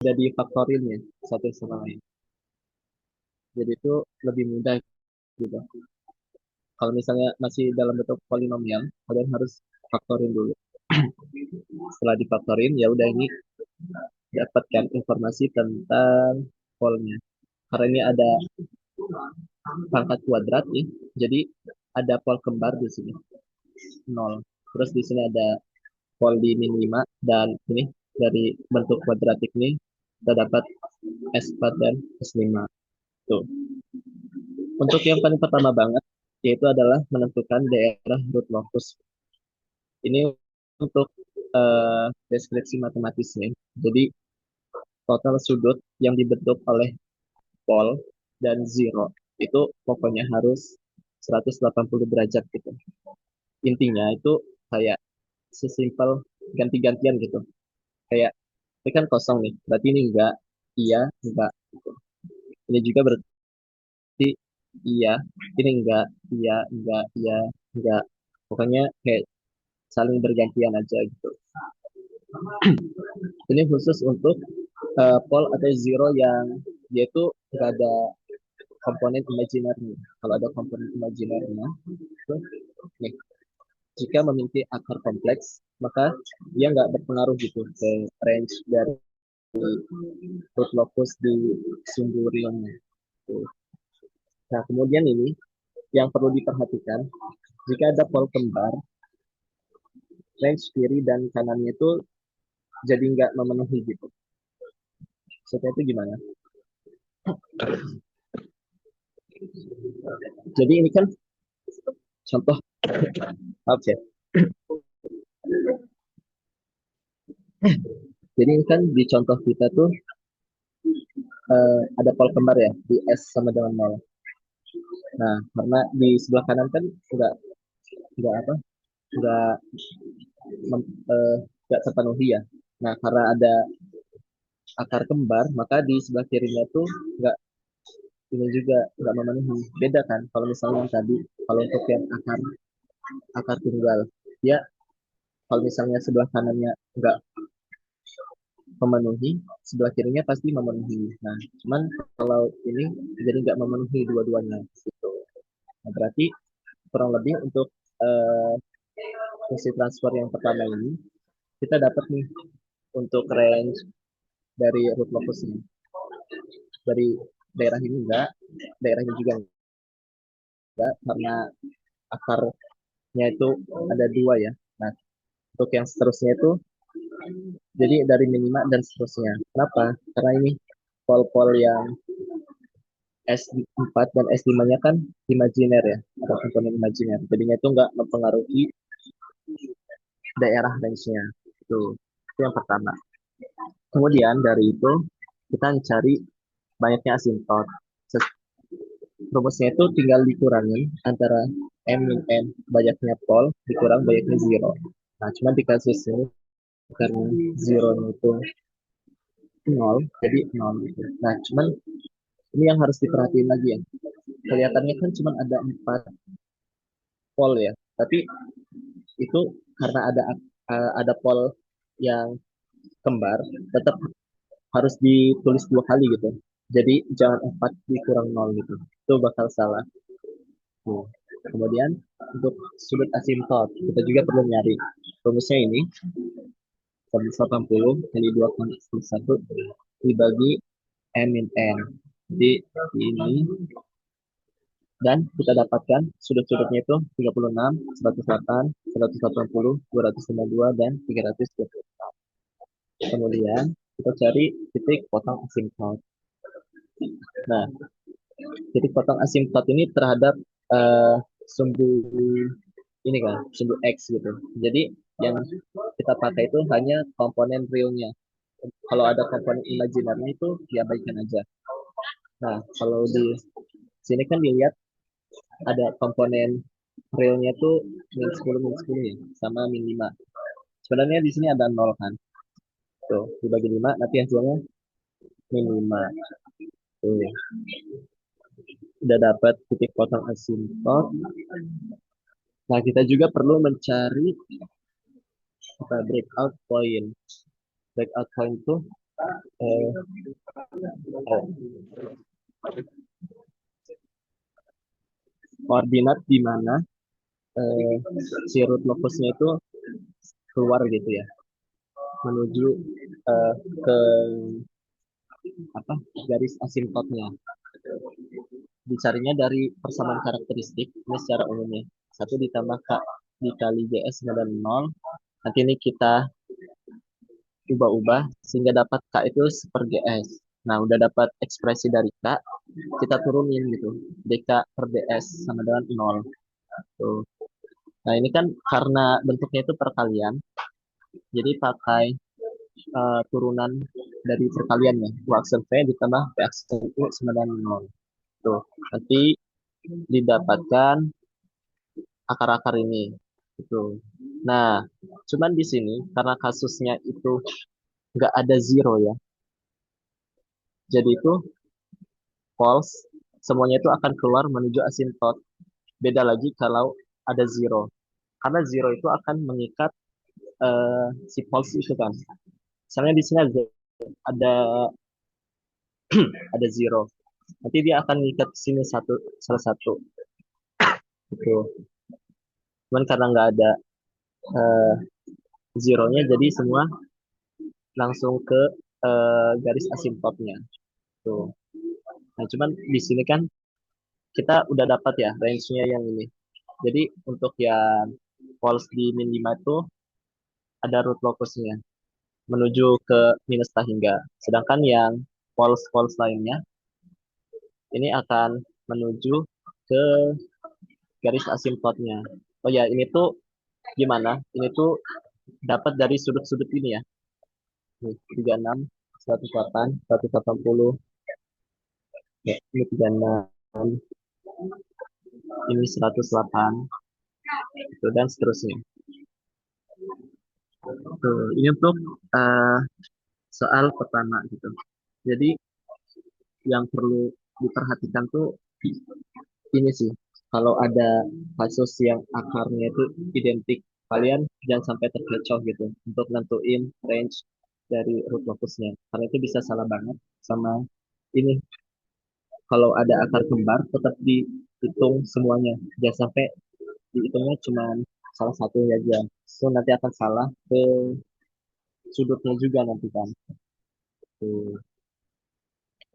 jadi faktorilnya satu sama lain. Jadi itu lebih mudah gitu. Kalau misalnya masih dalam bentuk polinomial, kalian harus faktorin dulu. Setelah difaktorin, ya udah ini dapatkan informasi tentang polnya. Karena ini ada pangkat kuadrat ya, jadi ada pol kembar di sini nol. Terus di sini ada pol di min 5 dan ini dari bentuk kuadratik ini kita dapat S4 dan S5. Tuh. Untuk yang paling pertama banget yaitu adalah menentukan daerah root locus. Ini untuk deskripsi matematisnya. Jadi total sudut yang dibentuk oleh pol dan zero itu pokoknya harus 180 derajat gitu. Intinya itu kayak sesimpel ganti-gantian gitu. Kayak ini kan kosong nih, berarti ini enggak, iya, enggak. Gitu. Ini juga berarti iya, ini enggak, iya, enggak, iya, enggak. Pokoknya kayak saling bergantian aja gitu. Ini khusus untuk pol atau zero yang dia itu enggak ada komponen imajinernya. Kalau ada komponen imajinernya, itu nih, jika memiliki akar kompleks, maka dia nggak berpengaruh gitu ke range dari root locus di sumbu realnya. Nah, kemudian ini yang perlu diperhatikan, jika ada pol kembar, range kiri dan kanannya itu jadi nggak memenuhi gitu. Maksudnya itu gimana? Jadi ini kan contoh, maaf ya. Jadi ini kan di contoh kita tuh ada pol kembar ya, di S sama dengan nol. Nah, karena di sebelah kanan kan nggak apa, nggak nggak terpenuhi ya. Nah, karena ada akar kembar, maka di sebelah kirinya tuh nggak ini juga nggak memenuhi. Beda kan kalau misalnya yang tadi, kalau untuk yang akar akar tunggal, ya kalau misalnya sebelah kanannya nggak memenuhi, sebelah kirinya pasti memenuhi. Nah, cuman kalau ini jadi nggak memenuhi dua-duanya gitu. Nah, berarti kurang lebih untuk eh, fungsi transfer yang pertama ini kita dapat nih untuk range dari root locusnya dari daerah ini enggak, daerah ini juga enggak karena akarnya itu ada dua ya. Nah, untuk yang seterusnya itu jadi dari minima dan seterusnya. Kenapa? Karena ini pol-pol yang S4 dan S5-nya kan imajiner ya, atau komponen imajiner. Jadinya itu nggak mempengaruhi daerah range-nya. Itu yang pertama. Kemudian dari itu kita cari banyaknya asintot. Rumusnya itu tinggal dikurangi antara M min N banyaknya pol dikurang banyaknya zero. Nah, cuma di kasus ini karena zero itu nol, jadi nol gitu. Nah, cuman ini yang harus diperhatiin lagi ya. Kelihatannya kan cuma ada 4 pol ya, tapi itu karena ada pol yang kembar, tetap harus ditulis 2 kali gitu. Jadi jangan 4 dikurang nol gitu. Itu bakal salah. Tuh. Kemudian untuk sudut asimtot kita juga perlu nyari rumusnya ini 180 kali 2,1 dibagi M min N. Jadi ini dan kita dapatkan sudut-sudutnya itu 36, 108, 180, 252 dan 324. Kemudian kita cari titik potong asimtot. Nah, titik potong asimtot ini terhadap uh, sumbu ini kan, sumbu X gitu. Jadi yang kita pakai itu hanya komponen realnya. Kalau ada komponen imajinernya itu diabaikan aja. Nah, kalau di sini kan dilihat ada komponen realnya tuh min 10 ya, sama min 5. Sebenarnya di sini ada 0 kan. Tuh, dibagi 5 nanti hasilnya min 5. Tuh, udah dapat titik potong asimtot. Nah, kita juga perlu mencari breakout point. Breakout point itu eh, koordinat di mana eh, si root locusnya itu keluar gitu ya, menuju ke apa garis asimptotnya. Dicarinya dari persamaan karakteristik ini secara umumnya. Satu ditambah K dikali JS sama dengan nol. Nanti ini kita ubah-ubah sehingga dapat K itu per GS. Nah, udah dapat ekspresi dari K, kita turunin gitu. DK per DS sama dengan nol. Tuh. Nah, ini kan karena bentuknya itu perkalian, jadi pakai turunan dari perkaliannya. U aksen V ditambah P aksen U sama dengan nol. Tuh. Nanti didapatkan akar-akar ini. Itu. Nah, cuman di sini karena kasusnya itu nggak ada zero ya, jadi itu false. Semuanya itu akan keluar menuju asymptot. Beda lagi kalau ada zero. Karena zero itu akan mengikat si false itu kan. Misalnya di sini ada ada zero. Nanti dia akan mengikat sini satu salah satu. Gitu. Cuman karena nggak ada uh, zeronya, jadi semua langsung ke garis asimptotnya. Tuh. Nah, cuman di sini kan kita udah dapat ya range-nya yang ini. Jadi untuk yang false di min 5 itu ada root locusnya menuju ke minus hingga. Sedangkan yang false-false lainnya ini akan menuju ke garis asimptotnya. Oh ya, ini tuh gimana? Ini tuh dapat dari sudut-sudut ini ya. Nih, 36, 108, 180. Ya, ini 36, ini 108, itu dan seterusnya. Tuh, ini untuk eh, soal pertama gitu. Jadi yang perlu diperhatikan tuh ini sih, kalau ada kasus yang akarnya itu identik, kalian jangan sampai terkecoh gitu untuk nentuin range dari root locusnya. Karena itu bisa salah banget sama ini. Kalau ada akar kembar, tetap dihitung semuanya. Jangan sampai dihitungnya cuma salah satu aja. So, nanti akan salah ke sudutnya juga nanti kan. Tuh.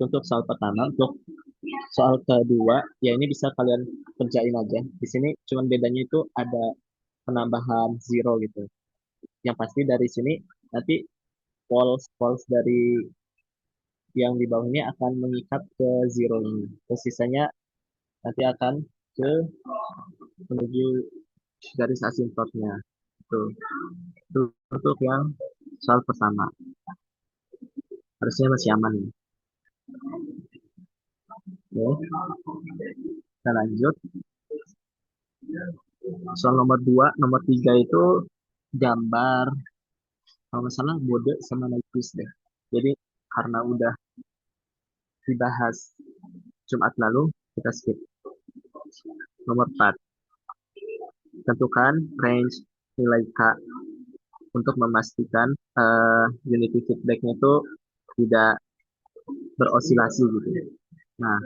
Untuk soal pertama, untuk soal kedua, ya ini bisa kalian kerjain aja. Di sini cuman bedanya itu ada penambahan zero gitu. Yang pasti dari sini nanti false false dari yang di bawah ini akan mengikat ke zero ini. Terus sisanya nanti akan ke menuju garis asimptotnya. Tuh. Itu untuk yang soal pertama. Harusnya masih aman nih. Oke, kita lanjut. Soal nomor 2, nomor 3 itu gambar, kalau nggak salah mode sama Nyquist deh. Jadi karena udah dibahas Jumat lalu, kita skip. Nomor 4, tentukan range nilai K untuk memastikan unity feedbacknya itu tidak berosilasi gitu. Nah,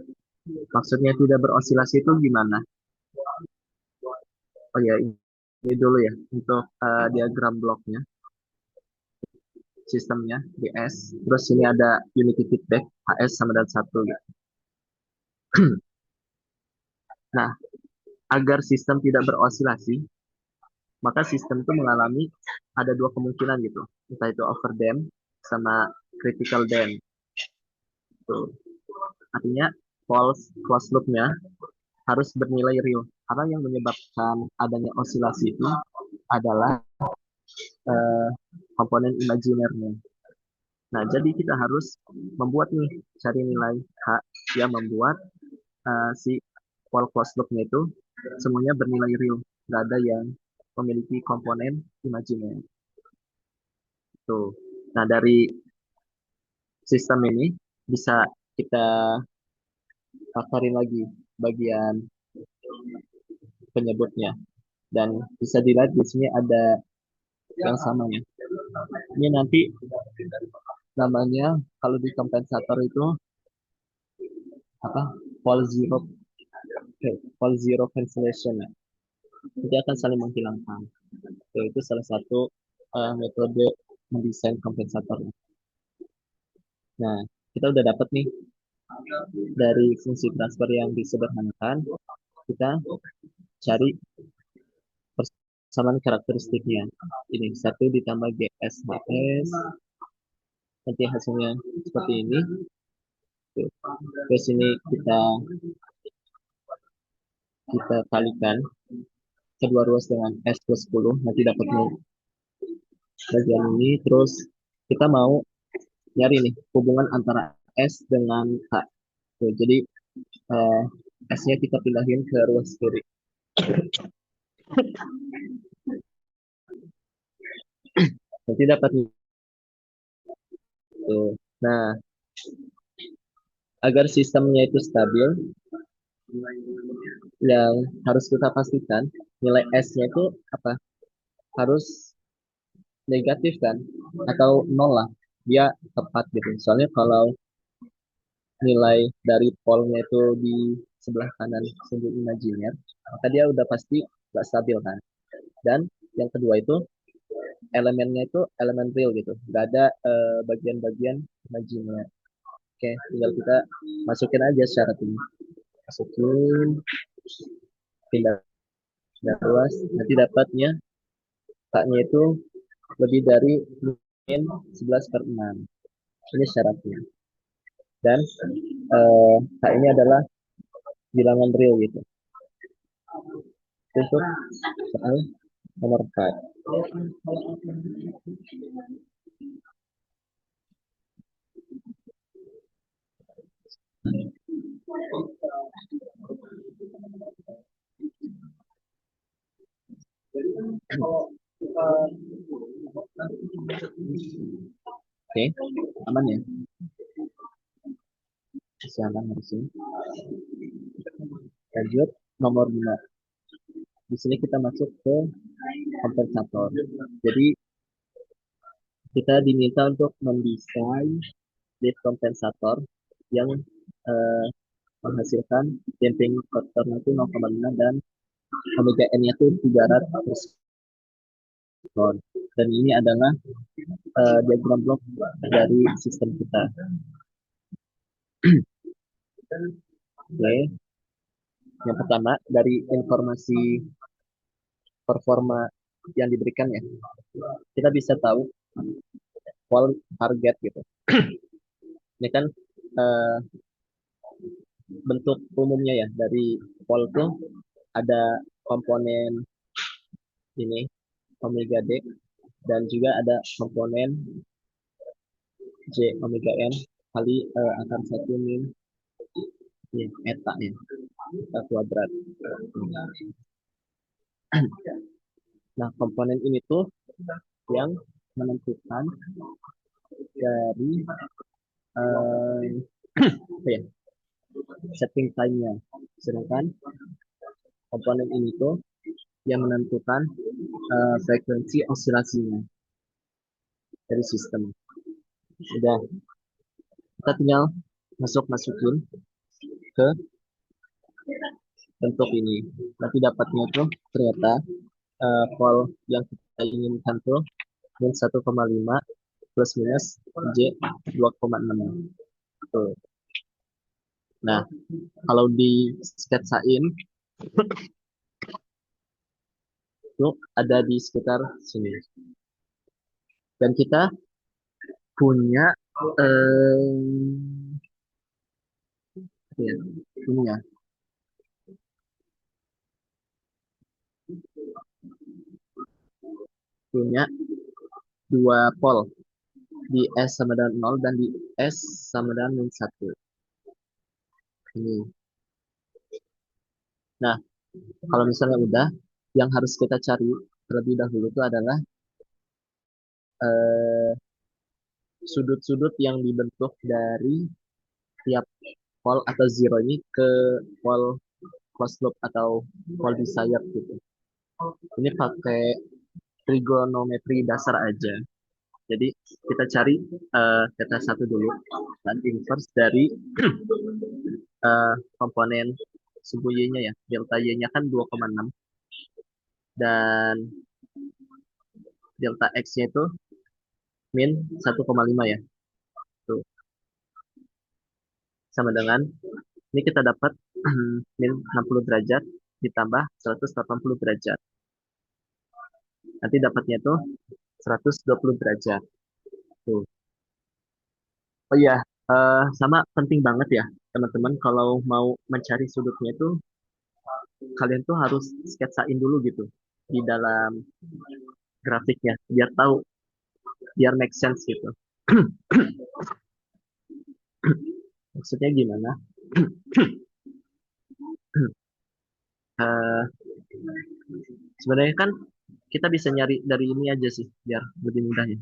maksudnya tidak berosilasi itu gimana? Oh ya, ini dulu ya untuk diagram bloknya, sistemnya DS. Terus ini ada unity feedback HS sama dengan satu ya. Nah, agar sistem tidak berosilasi, maka sistem itu mengalami ada dua kemungkinan gitu. Entah itu overdamp sama critical damp. Tuh. Artinya false closed loop-nya harus bernilai real. Karena yang menyebabkan adanya osilasi itu adalah eh, komponen imajinernya. Nah, jadi kita harus membuat nih, cari nilai K yang membuat si wall closed loop-nya itu semuanya bernilai real. Nggak ada yang memiliki komponen imajiner. Tuh. Nah, dari sistem ini bisa kita paparin lagi bagian penyebutnya. Dan bisa dilihat di sini ada yang samanya. Ini nanti namanya kalau di kompensator itu apa? Pole zero, pole zero cancellation ya. Jadi akan saling menghilangkan. Itu salah satu metode mendesain kompensator. Nah, kita udah dapat nih dari fungsi transfer yang disederhanakan, kita cari persamaan karakteristiknya. Ini satu ditambah GSHS, nanti hasilnya seperti ini. Tuh. Terus ini kita kalikan kedua ruas dengan S plus 10, nanti dapatnya bagian ini. Terus kita mau nyari nih hubungan antara S dengan K. Tuh, jadi eh, S-nya kita pindahin ke ruas kiri. Nanti dapat nih. Tuh. Nah, agar sistemnya itu stabil, yang harus kita pastikan nilai S-nya itu apa? Harus negatif kan? Atau nol lah. Dia tepat gitu. Soalnya kalau nilai dari polnya itu di sebelah kanan sudut imajiner, maka dia udah pasti nggak stabil kan. Dan yang kedua itu elemennya itu elemen real gitu, nggak ada bagian-bagian imajiner. Oke, tinggal kita masukin aja syarat ini, masukin pindah luas, nanti dapatnya kaknya itu lebih dari min 11/6. Ini syaratnya. Dan kak ini adalah bilangan real gitu. Untuk soal nomor 4. Oke, aman ya? Masih aman harusnya. Lanjut nomor 5. Di sini kita masuk ke kompensator. Jadi kita diminta untuk mendesain lead kompensator yang eh, menghasilkan damping faktornya itu 0,5 dan omega n-nya itu 300 ton. Dan ini adalah diagram blok dari sistem kita. Oke, yang pertama dari informasi performa yang diberikan ya, kita bisa tahu wall target gitu. Ini kan uh, bentuk umumnya ya dari wall tuh ada komponen ini omega D dan juga ada komponen J omega N kali akar 1 min ya, eta ya, eta kuadrat. Nah, komponen ini tuh yang menentukan dari apa ya, setting time-nya. Sedangkan komponen ini tuh yang menentukan frekuensi osilasinya dari sistem. Udah, kita tinggal masukin ke bentuk ini. Nanti dapatnya tuh ternyata pol yang kita inginkan tuh min 1,5 plus minus J 2,6. Tuh. Nah, kalau di sketsain itu ada di sekitar sini. Dan kita punya ya, punya punya dua pol di S sama dengan 0 dan di S sama dengan min 1. Ini. Nah, kalau misalnya udah, yang harus kita cari terlebih dahulu itu adalah eh, sudut-sudut yang dibentuk dari tiap pol atau zero ini ke pol closed loop atau pol desired gitu. Ini pakai trigonometri dasar aja. Jadi kita cari theta satu dulu dan inverse dari komponen suku y-nya ya. Delta y-nya kan 2,6 dan delta x-nya itu min 1,5 ya. Tuh, sama dengan ini kita dapat min 60 derajat ditambah 180 derajat. Nanti dapatnya tuh 120 derajat. Tuh. Oh iya, sama penting banget ya, teman-teman kalau mau mencari sudutnya itu kalian tuh harus sketsain dulu gitu di dalam grafiknya biar tahu, biar make sense gitu. Maksudnya gimana? Eh, Sebenarnya kan kita bisa nyari dari ini aja sih biar lebih mudah ya.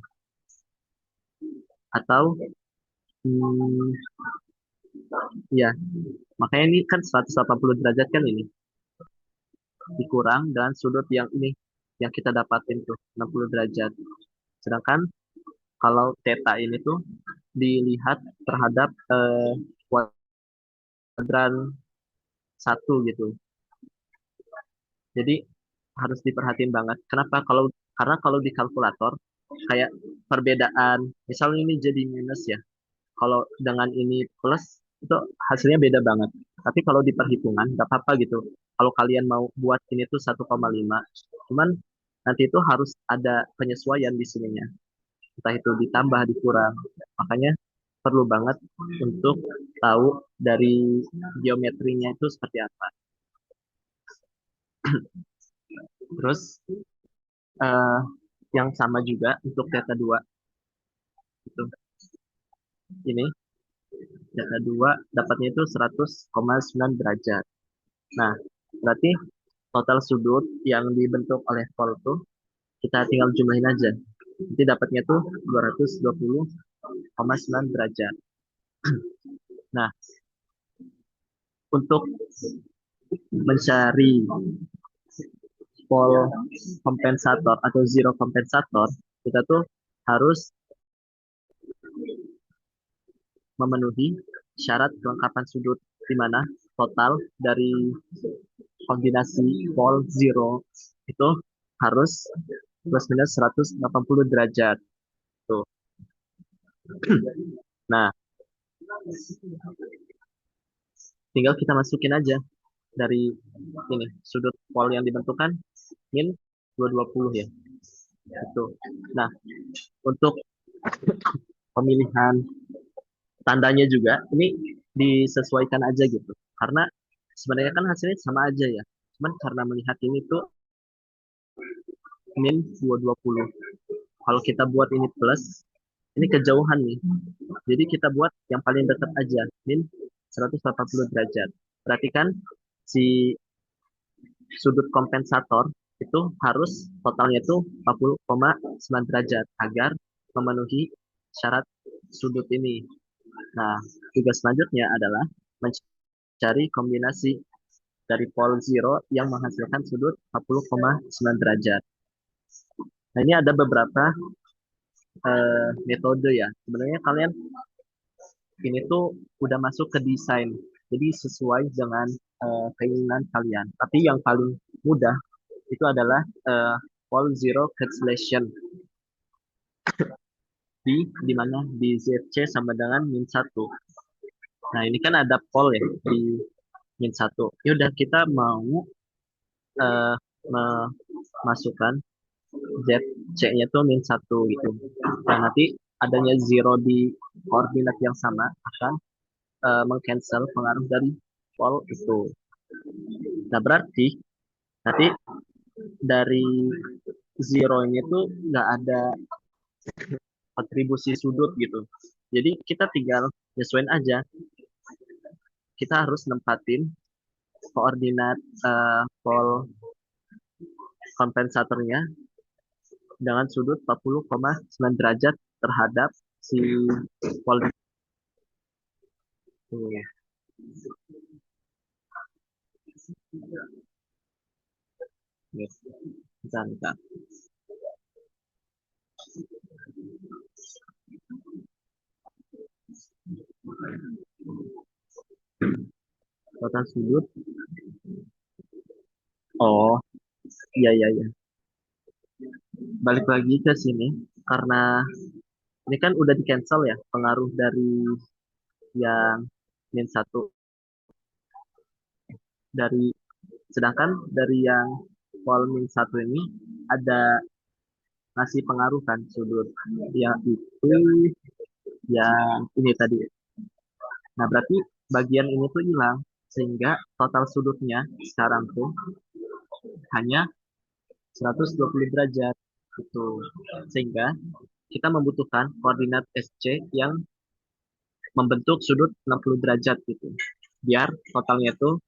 Atau hmm, ya, makanya ini kan 180 derajat kan ini dikurang dengan sudut yang ini yang kita dapatin tuh 60 derajat. Sedangkan kalau theta ini tuh dilihat terhadap kuadran satu gitu. Jadi harus diperhatiin banget. Kenapa? Karena kalau di kalkulator kayak perbedaan, misalnya ini jadi minus ya. Kalau dengan ini plus itu hasilnya beda banget. Tapi kalau di perhitungan nggak apa-apa gitu. Kalau kalian mau buat ini tuh 1,5, cuman nanti itu harus ada penyesuaian di sininya. Entah itu ditambah, dikurang. Makanya perlu banget untuk tahu dari geometrinya itu seperti apa. Terus eh, yang sama juga untuk theta 2 itu ini theta 2 dapatnya itu 100,9 derajat. Nah, berarti total sudut yang dibentuk oleh kol tuh kita tinggal jumlahin aja. Nanti dapatnya tuh 220,9 derajat. Nah, untuk mencari pol kompensator atau zero kompensator, kita tuh harus memenuhi syarat kelengkapan sudut di mana total dari kombinasi pol zero itu harus plus minus 180 derajat tuh. Nah, tinggal kita masukin aja dari ini sudut pol yang dibentukkan min 220 ya. Itu. Nah, untuk pemilihan tandanya juga ini disesuaikan aja gitu. Karena sebenarnya kan hasilnya sama aja ya. Cuman karena melihat ini tuh min 220. Kalau kita buat ini plus, ini kejauhan nih. Jadi kita buat yang paling dekat aja, min 180 derajat. Berarti kan si sudut kompensator itu harus totalnya itu 40,9 derajat agar memenuhi syarat sudut ini. Nah, tugas selanjutnya adalah mencari kombinasi dari pol zero yang menghasilkan sudut 40,9 derajat. Nah, ini ada beberapa metode ya. Sebenarnya kalian ini tuh udah masuk ke desain. Jadi sesuai dengan keinginan kalian. Tapi yang paling mudah itu adalah pole zero cancellation di mana di ZC sama dengan min satu. Nah, ini kan ada pole ya di min satu. Ya udah kita mau eh, memasukkan ZC-nya tuh min satu gitu. Nah, nanti adanya zero di koordinat yang sama akan mengcancel pengaruh dari pole itu. Nah, berarti nanti dari zero ini tuh nggak ada kontribusi sudut gitu. Jadi kita tinggal nyesuaiin aja. Kita harus nempatin koordinat pol kompensatornya dengan sudut 40,9 derajat terhadap si pol itu. Bentar, bentar. Total sudut. Oh, iya iya iya. Balik lagi ke sini karena ini kan udah di cancel ya pengaruh dari yang min satu dari sedangkan dari yang pol min satu ini ada ngasih pengaruh kan sudut yang itu yang ini tadi. Nah, berarti bagian ini tuh hilang sehingga total sudutnya sekarang tuh hanya 120 derajat gitu. Sehingga kita membutuhkan koordinat SC yang membentuk sudut 60 derajat gitu. Biar totalnya tuh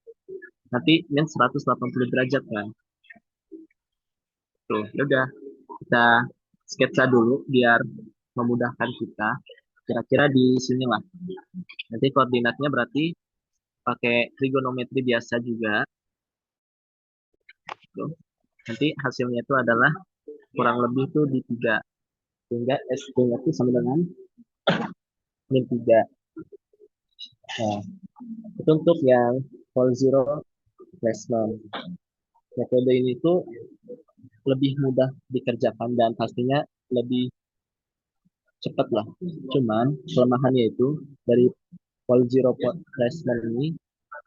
nanti min 180 derajat kan. Tuh, ya udah kita sketsa dulu biar memudahkan kita. Kira-kira di sinilah. Nanti koordinatnya berarti pakai trigonometri biasa juga. Tuh. Nanti hasilnya itu adalah kurang lebih tuh di 3. Sehingga SC-nya itu sama dengan min 3. Nah, itu untuk yang whole zero placement. Metode ini tuh lebih mudah dikerjakan dan pastinya lebih cepat lah. Cuman kelemahannya itu dari whole zero placement ini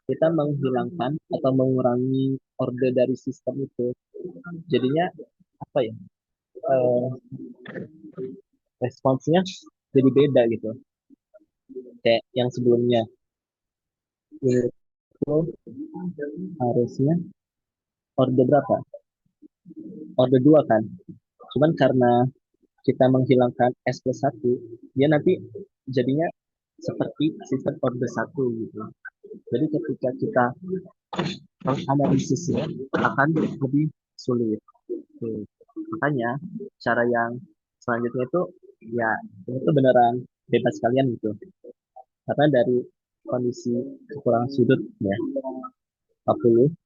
kita menghilangkan atau mengurangi orde dari sistem itu. Jadinya apa ya? eh, Responsnya jadi beda gitu. Kayak yang sebelumnya itu harusnya orde berapa? Orde 2 kan. Cuman karena kita menghilangkan S plus satu, dia nanti jadinya seperti sistem orde satu gitu. Jadi ketika kita menganalisisnya akan lebih sulit. Tuh. Makanya cara yang selanjutnya itu ya itu beneran bebas kalian gitu. Karena dari kondisi kekurangan sudut ya 40,9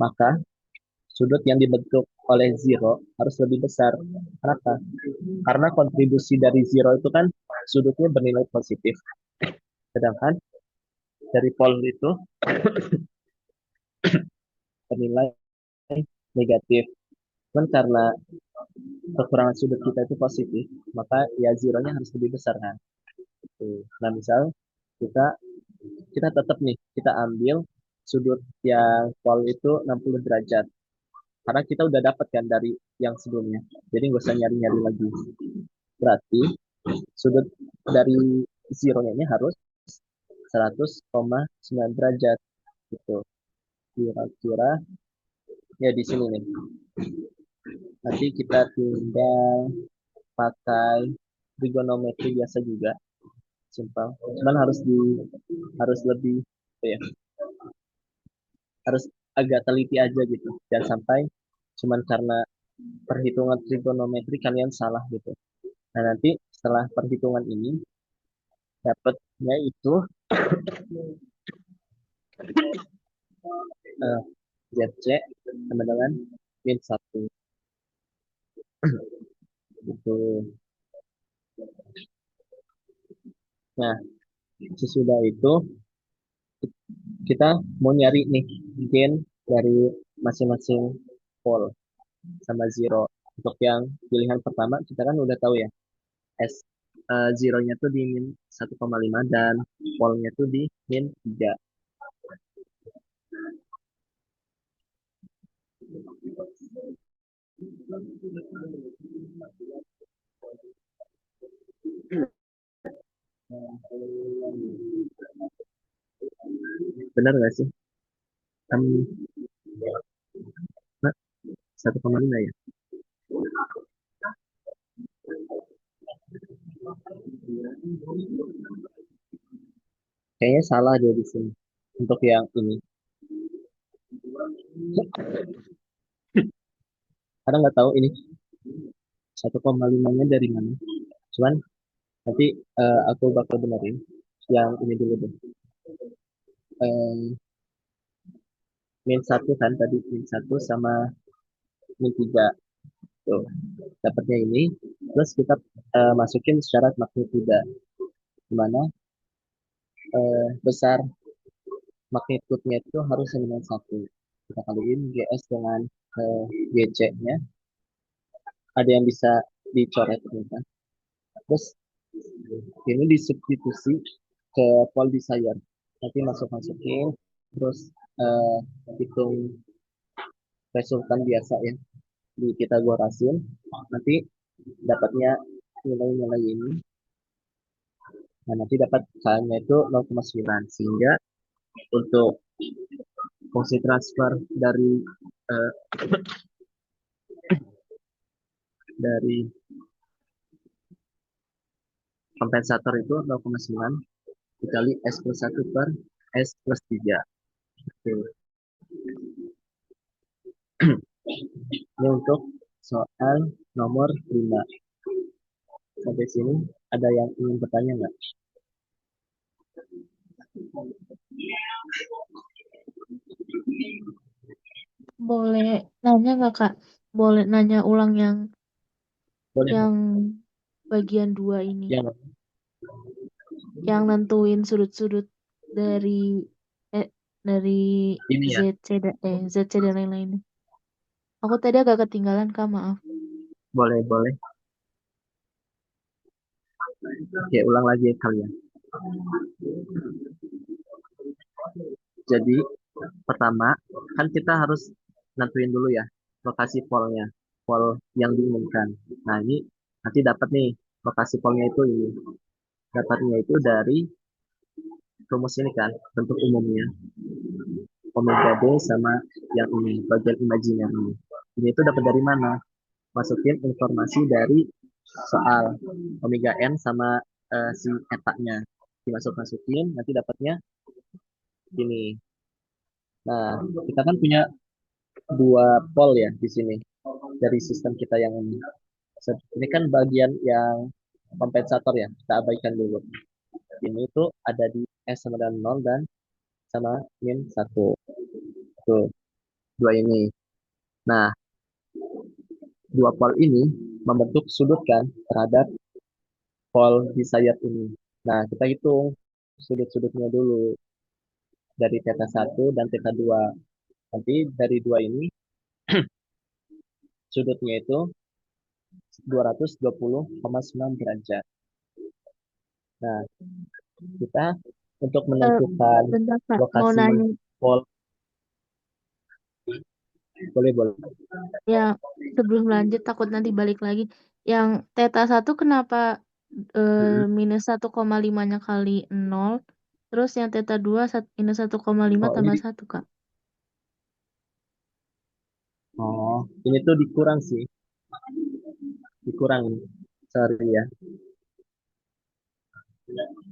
maka sudut yang dibentuk oleh zero harus lebih besar. Kenapa? Karena kontribusi dari zero itu kan sudutnya bernilai positif. Sedangkan dari pol itu bernilai negatif. Cuman karena kekurangan sudut kita itu positif, maka ya zeronya harus lebih besar kan. Gitu. Nah, misal kita kita tetap nih, kita ambil sudut yang pol itu 60 derajat. Karena kita udah dapat kan dari yang sebelumnya. Jadi nggak usah nyari-nyari lagi. Berarti sudut dari zero-nya ini harus 100,9 derajat gitu. Kira-kira ya di sini nih. Nanti kita tinggal pakai trigonometri biasa juga, simpel. Cuman harus lebih apa ya, harus agak teliti aja gitu. Jangan sampai cuman karena perhitungan trigonometri kalian salah gitu. Nah, nanti setelah perhitungan ini dapatnya itu eh, ZC sama dengan min satu gitu. Nah, sesudah itu kita mau nyari nih gain dari masing-masing pole sama zero. Untuk yang pilihan pertama kita kan udah tahu ya, S zero-nya tuh di min 1,5 dan pole-nya tuh di min 3. Benar nggak sih? Kan 1,5 ya. Kayaknya salah dia di sini. Untuk yang ini. Karena nggak tahu ini 1,5-nya dari mana. Cuman nanti aku bakal benerin yang ini dulu deh. Eh, min satu kan tadi min satu sama min 3. Tuh, dapatnya ini. Terus kita masukin syarat magnituda, di mana besar magnitudnya itu harus sama dengan satu. Kita kaliin GS dengan GC-nya. Ada yang bisa dicoret gitu. Terus ini disubstitusi ke pol desire. Nanti masuk-masukin, terus eh, hitung resultan biasa ya, di Pitagorasin. Nanti dapatnya nilai-nilai ini. Nah, nanti dapat K-nya itu 0,9. Sehingga untuk fungsi transfer eh, dari kompensator itu 0,9 dikali S plus 1 per S plus 3. Oke. Ini untuk soal nomor 5. Sampai sini ada yang ingin bertanya nggak? Boleh nanya nggak Kak? Boleh nanya ulang Boleh. yang bagian dua ini, Yang yang nentuin sudut-sudut dari eh dari ini ya, ZC dan lain-lainnya. Aku tadi agak ketinggalan Kak, maaf. boleh, boleh. Oke, ulang lagi ya kalian. Jadi, pertama, kan kita harus nentuin dulu ya lokasi polnya, pol yang diinginkan. Nah, ini nanti dapat nih lokasi polnya itu ini. Dapatnya itu dari rumus ini kan, bentuk umumnya. Omega D sama yang ini, bagian imajiner ini. Ini itu dapat dari mana? Masukin informasi dari soal omega n sama si eta-nya. Dimasuk-masukin, nanti dapatnya ini. Nah, kita kan punya dua pol ya di sini dari sistem kita yang ini. Ini kan bagian yang kompensator ya, kita abaikan dulu. Ini tuh ada di S sama dengan 0 dan sama min 1. Tuh, dua ini. Nah, dua pol ini membentuk sudut kan terhadap pol di sayap ini. Nah, kita hitung sudut-sudutnya dulu dari theta 1 dan theta 2. Nanti dari dua ini sudutnya itu 220,9 derajat. Nah, kita untuk Eh, menentukan Bentar Kak, mau lokasi nanya pol, boleh boleh. yang sebelum lanjut takut nanti balik lagi. Yang theta satu kenapa Mm-mm. minus 1,5-nya kali 0, terus yang theta 2 minus 1,5 Oh, tambah satu Kak. ini tuh dikurang sih, dikurang. Sorry ya.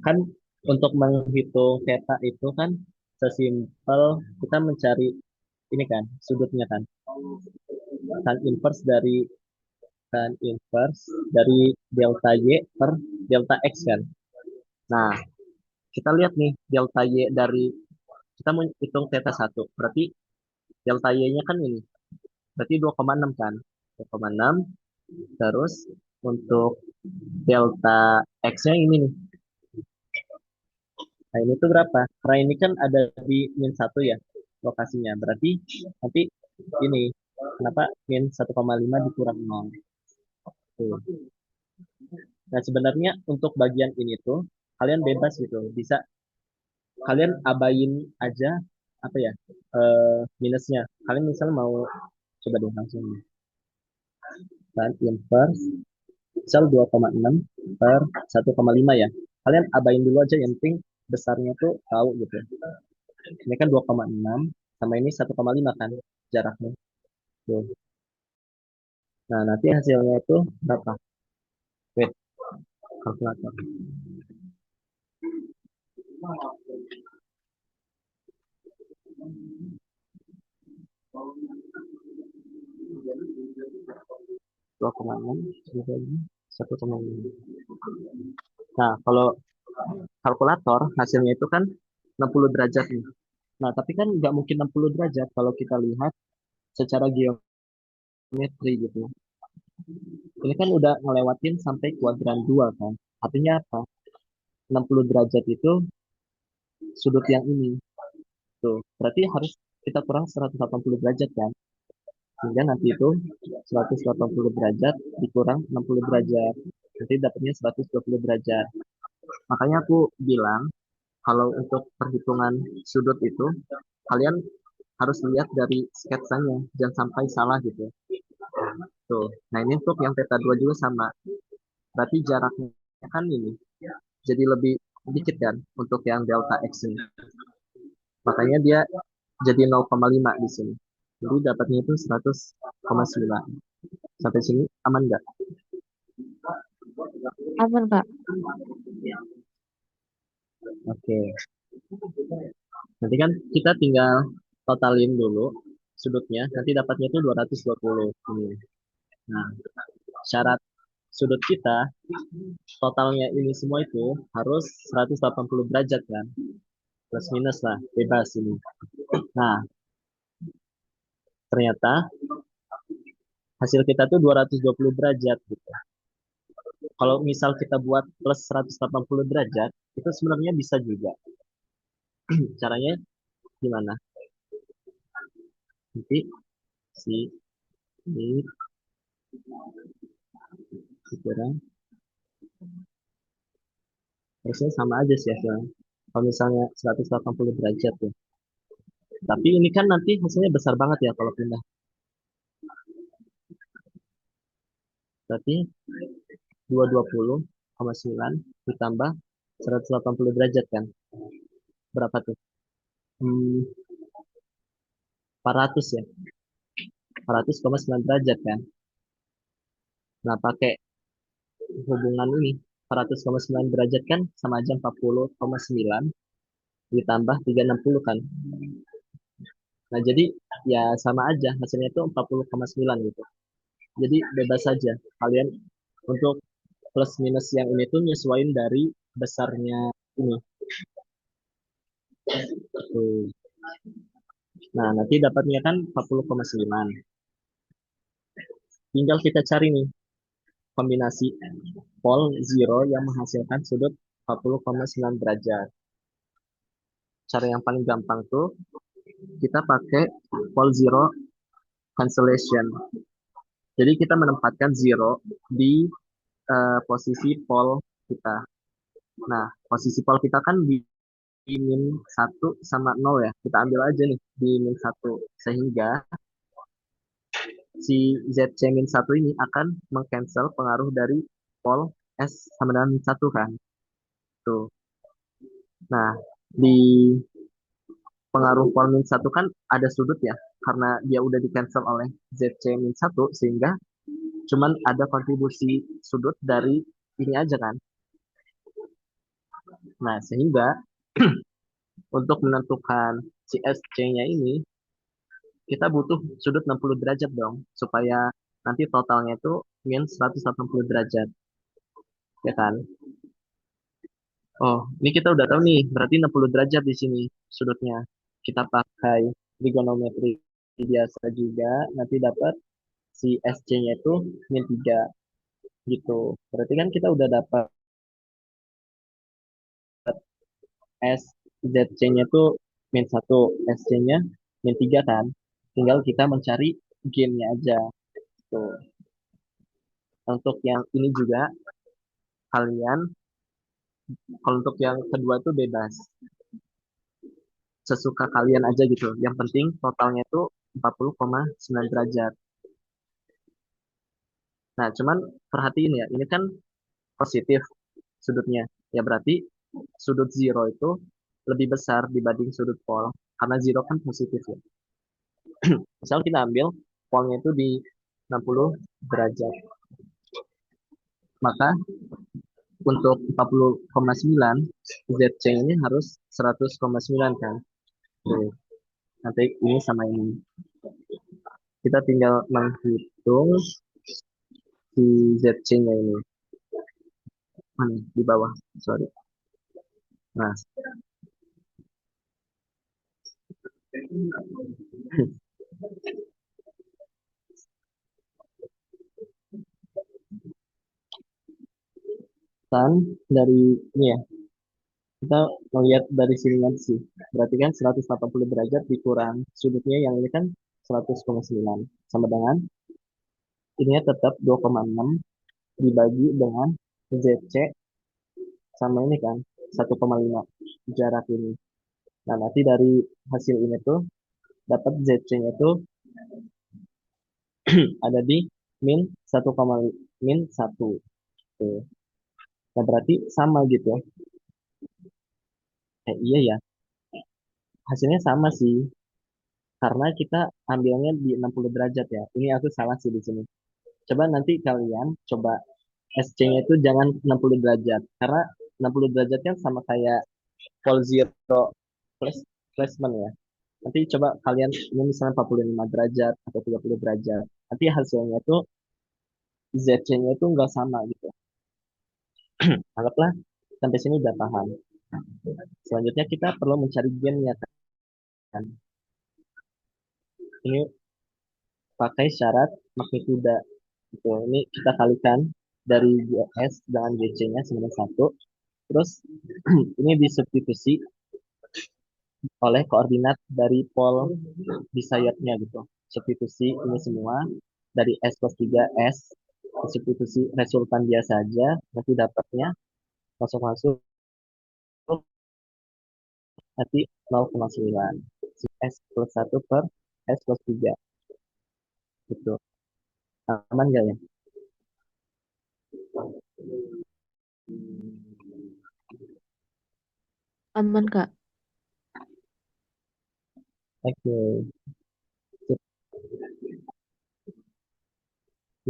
Kan untuk menghitung theta itu kan sesimpel kita mencari ini kan sudutnya kan. Tan inverse dari tan inverse dari delta y per delta x kan. Nah, kita lihat nih delta y dari kita mau hitung theta satu. Berarti delta y-nya kan ini. Berarti 2,6 kan. 2,6 terus untuk delta x-nya ini nih. Nah, ini tuh berapa? Karena ini kan ada di min satu ya lokasinya. Berarti nanti ini kenapa min 1,5 dikurang 0. Tuh. Nah, sebenarnya untuk bagian ini tuh kalian bebas gitu. Bisa kalian abain aja apa ya? Minusnya. Kalian misalnya mau coba deh langsung tan inverse misal 2,6 per 1,5 ya. Kalian abain dulu aja yang penting besarnya tuh tahu gitu. Ini kan 2,6 sama ini 1,5 kan jaraknya. Tuh. Nah, nanti hasilnya itu berapa? Wait, kalkulator. 2,6 dibagi 1,5. Nah, kalau kalkulator hasilnya itu kan 60 derajat nih. Nah, tapi kan nggak mungkin 60 derajat kalau kita lihat secara geometri gitu. Ini kan udah ngelewatin sampai kuadran 2 kan. Artinya apa? 60 derajat itu sudut yang ini. Tuh, berarti harus kita kurang 180 derajat kan. Sehingga nanti itu 180 derajat dikurang 60 derajat. Nanti dapatnya 120 derajat. Makanya aku bilang kalau untuk perhitungan sudut itu kalian harus lihat dari sketsanya, jangan sampai salah gitu. Tuh. Nah, ini untuk yang theta 2 juga sama. Berarti jaraknya kan ini jadi lebih dikit kan untuk yang delta x ini. Makanya dia jadi 0,5 di sini. Jadi dapatnya itu 100,9. Sampai sini aman nggak? Aman, Kak. Oke. Nanti kan kita tinggal totalin dulu sudutnya. Nanti dapatnya itu 220. Ini. Nah, syarat sudut kita totalnya ini semua itu harus 180 derajat kan. Plus minus lah, bebas ini. Nah, ternyata hasil kita tuh 220 derajat gitu. Kalau misal kita buat plus 180 derajat, itu sebenarnya bisa juga. Caranya gimana? Nanti si ini dikira harusnya sama aja sih hasilnya. Kalau misalnya 180 derajat ya. Tapi ini kan nanti hasilnya besar banget ya kalau pindah. Berarti 220,9 ditambah 180 derajat kan. Berapa tuh? 400 ya. 400,9 derajat kan. Nah, pakai hubungan ini 400,9 derajat kan sama aja 40,9 ditambah 360 kan. Nah, jadi ya sama aja hasilnya itu 40,9 gitu. Jadi bebas saja kalian untuk plus minus yang ini tuh nyesuaiin dari besarnya ini. Tuh. Nah, nanti dapatnya kan 40,9. Tinggal kita cari nih kombinasi pol zero yang menghasilkan sudut 40,9 derajat. Cara yang paling gampang tuh kita pakai pol zero cancellation. Jadi kita menempatkan zero di posisi pol kita. Nah, posisi pol kita kan di min 1 sama 0 ya. Kita ambil aja nih di min 1. Sehingga si ZC min 1 ini akan mengcancel pengaruh dari pol S sama dengan min 1 kan. Tuh. Nah, di pengaruh pol min 1 kan ada sudut ya. Karena dia udah di cancel oleh ZC min 1 sehingga cuman ada kontribusi sudut dari ini aja kan. Nah, sehingga untuk menentukan si SC-nya ini, kita butuh sudut 60 derajat dong, supaya nanti totalnya itu min 180 derajat, ya kan? Oh, ini kita udah tahu nih, berarti 60 derajat di sini sudutnya. Kita pakai trigonometri biasa juga, nanti dapat si SC-nya itu min 3 gitu. Berarti kan kita udah dapat S ZC-nya tuh min 1, SC-nya min 3 kan. Tinggal kita mencari gain-nya aja. Tuh. Untuk yang ini juga kalian, kalau untuk yang kedua tuh bebas. Sesuka kalian aja gitu. Yang penting totalnya tuh 40,9 derajat. Nah, cuman perhatiin ya, ini kan positif sudutnya. Ya berarti sudut zero itu lebih besar dibanding sudut pol. Karena zero kan positif ya. Misal kita ambil polnya itu di 60 derajat. Maka untuk 40,9 ZC ini harus 100,9 kan. Oke. Nanti ini sama ini. Kita tinggal menghitung si ZC-nya ini. Mana? Di bawah. Sorry. Nah, dari ini ya, kita melihat dari sini nanti sih. Berarti kan 180 derajat dikurang sudutnya yang ini kan 100,9 sama dengan ininya tetap 2,6 dibagi dengan ZC sama ini kan 1,5 jarak ini. Nah, nanti dari hasil ini tuh dapat ZC-nya tuh ada di min 1, min 1. Tuh. Nah, berarti sama gitu. Iya ya, hasilnya sama sih. Karena kita ambilnya di 60 derajat ya. Ini aku salah sih di sini. Coba nanti kalian coba SC-nya itu jangan 60 derajat. Karena 60 derajat kan sama kayak pole zero plus placement ya. Nanti coba kalian ini misalnya 45 derajat atau 30 derajat. Nanti hasilnya tuh ZC-nya itu nggak sama gitu. Anggaplah sampai sini udah paham. Selanjutnya kita perlu mencari gennya kan. Ini pakai syarat magnituda. Gitu. Ini kita kalikan dari GS dengan GC-nya sama dengan 1. Terus ini disubstitusi oleh koordinat dari pol di sayapnya gitu. Substitusi ini semua dari S plus 3 S, substitusi resultan biasa aja, nanti dapatnya langsung masuk nanti 0,9. S plus 1 per S plus 3 gitu. Aman nggak ya? Aman, Kak. Oke.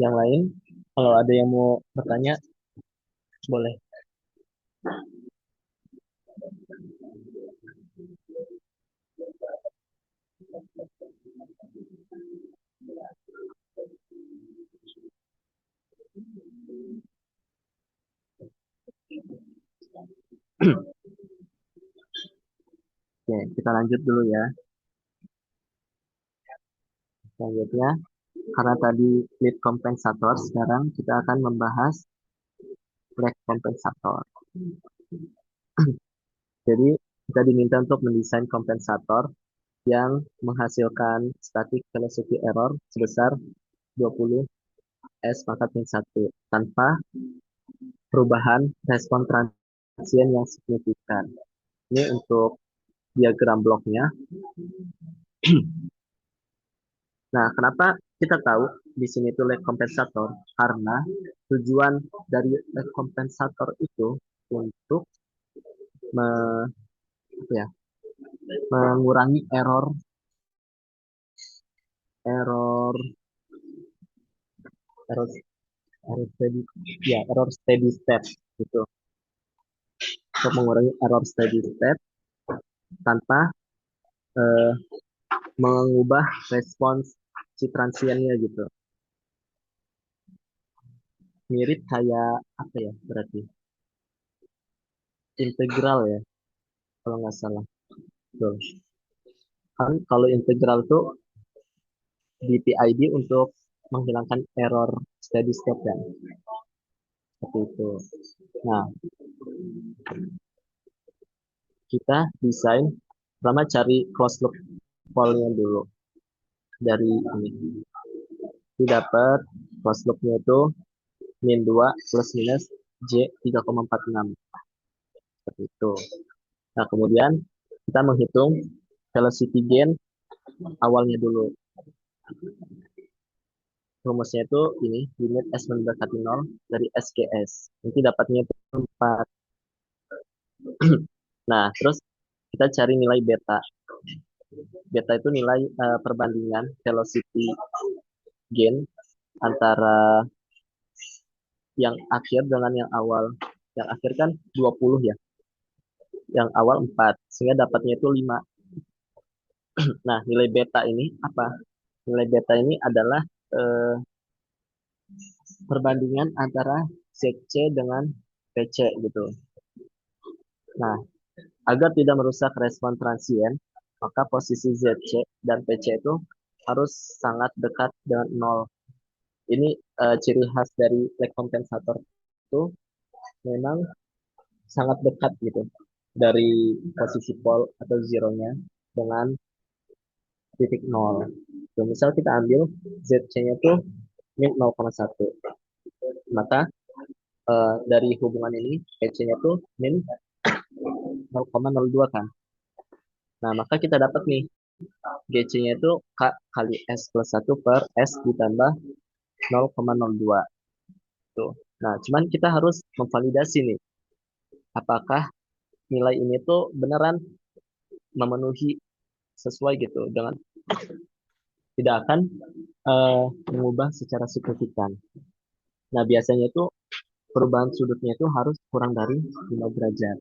Yang lain, kalau ada yang mau bertanya, boleh. Oke, kita lanjut dulu ya. Selanjutnya, karena tadi lead kompensator, sekarang kita akan membahas lag kompensator. Jadi, kita diminta untuk mendesain kompensator yang menghasilkan static velocity error sebesar 20 S pangkat min 1 tanpa perubahan respon transien yang signifikan. Ini untuk diagram bloknya. Nah, kenapa kita tahu di sini itu lag kompensator? Karena tujuan dari lag kompensator itu untuk me, apa ya, mengurangi error error error steady ya error steady state gitu, untuk mengurangi error steady state tanpa eh, mengubah respons si transiennya gitu. Mirip kayak apa ya, berarti integral ya kalau nggak salah. Tuh. Kan kalau integral tuh di PID untuk menghilangkan error steady state kan. Seperti itu. Nah, kita desain pertama cari closed loop polnya dulu dari ini. Kita dapat closed loopnya itu min 2 plus minus J 3,46 seperti itu. Nah, kemudian kita menghitung velocity gain awalnya dulu. Rumusnya itu ini limit S mendekati 0 dari SKS. Nanti dapatnya itu 4. Nah, terus kita cari nilai beta. Beta itu nilai perbandingan velocity gain antara yang akhir dengan yang awal. Yang akhir kan 20 ya. Yang awal 4. Sehingga dapatnya itu 5. Nah, nilai beta ini apa? Nilai beta ini adalah eh, perbandingan antara ZC dengan PC gitu. Nah, agar tidak merusak respon transien, maka posisi ZC dan PC itu harus sangat dekat dengan nol. Ini ciri khas dari lag kompensator itu memang sangat dekat gitu dari posisi pol atau zeronya dengan titik nol. Tuh, misal kita ambil ZC-nya tuh min 0,1. Maka dari hubungan ini PC-nya tuh min 0,02 kan. Nah, maka kita dapat nih GC-nya itu K kali S plus 1 per S ditambah 0,02. Tuh. Nah, cuman kita harus memvalidasi nih, apakah nilai ini tuh beneran memenuhi sesuai gitu dengan tidak akan mengubah secara signifikan. Nah, biasanya itu perubahan sudutnya itu harus kurang dari 5 derajat.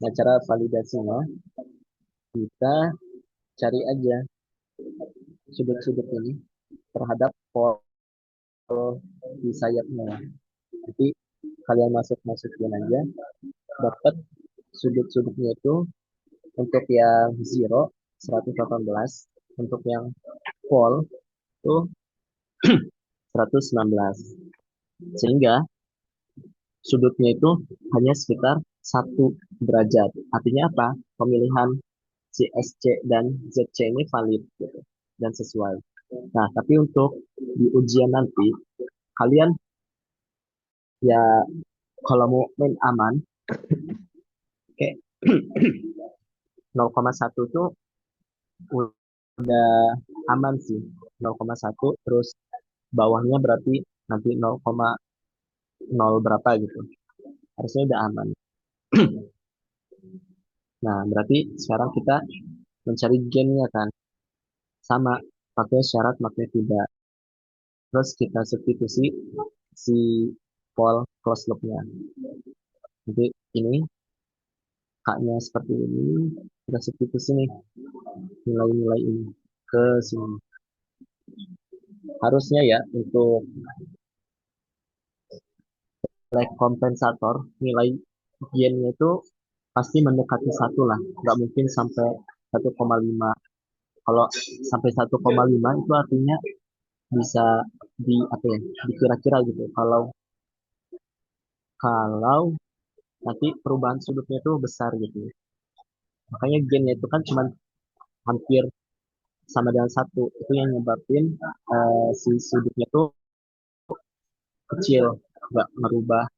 Nah, cara validasinya kita cari aja sudut-sudut ini terhadap pol di sayapnya. Jadi kalian masukin aja, dapat sudut-sudutnya itu untuk yang zero 118, untuk yang pol itu 119. Sehingga sudutnya itu hanya sekitar 1 derajat. Artinya apa? Pemilihan si SC dan ZC ini valid gitu, dan sesuai. Nah, tapi untuk di ujian nanti, kalian ya kalau mau main aman, kayak 0,1 tuh udah aman sih. 0,1 terus bawahnya berarti nanti 0,0 berapa gitu. Harusnya udah aman. Nah, berarti sekarang kita mencari gennya kan. Sama, pakai syarat magnetida. Terus kita substitusi si pol closed loop-nya. Jadi ini K-nya seperti ini. Kita substitusi nih nilai-nilai ini ke sini. Harusnya ya untuk lag kompensator nilai gennya itu pasti mendekati satu lah, nggak mungkin sampai 1,5. Kalau sampai 1,5 itu artinya bisa di apa ya, dikira-kira gitu. Kalau kalau nanti perubahan sudutnya itu besar gitu, makanya gennya itu kan cuma hampir sama dengan satu, itu yang nyebabin si sudutnya tuh kecil, nggak merubah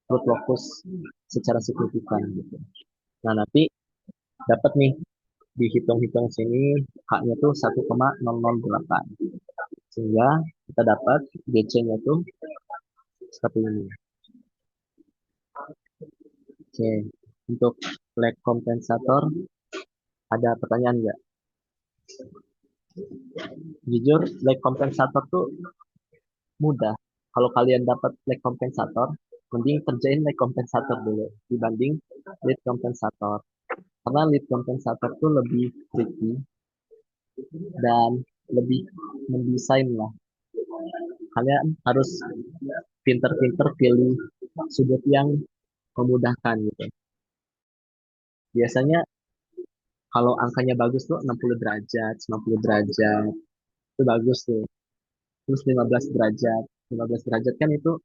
root locus secara signifikan gitu. Nah, nanti dapat nih dihitung-hitung sini H-nya tuh 1,008. Sehingga kita dapat GC-nya tuh seperti ini. Oke, untuk lag kompensator ada pertanyaan nggak? Jujur, lag kompensator tuh mudah. Kalau kalian dapat lag kompensator, mending kerjain lag kompensator dulu dibanding lead kompensator. Karena lead kompensator tuh lebih tricky dan lebih mendesain lah. Kalian harus pinter-pinter pilih sudut yang memudahkan gitu. Biasanya kalau angkanya bagus tuh 60 derajat, 90 derajat, itu bagus tuh. Terus 15 derajat. 15 derajat kan itu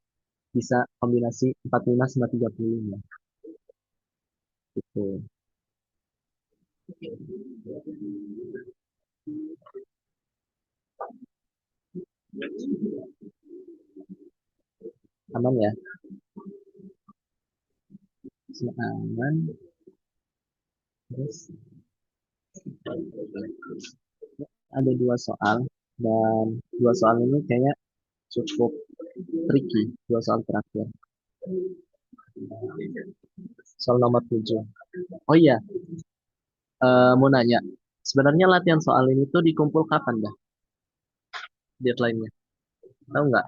bisa kombinasi 45 sama 30 ya. Gitu. Aman ya? Semua aman. Terus ada dua soal, dan dua soal ini kayaknya cukup tricky. Dua soal terakhir. Soal nomor 7. Oh iya, mau nanya. Sebenarnya latihan soal ini tuh dikumpul kapan dah deadline-nya? Tahu nggak?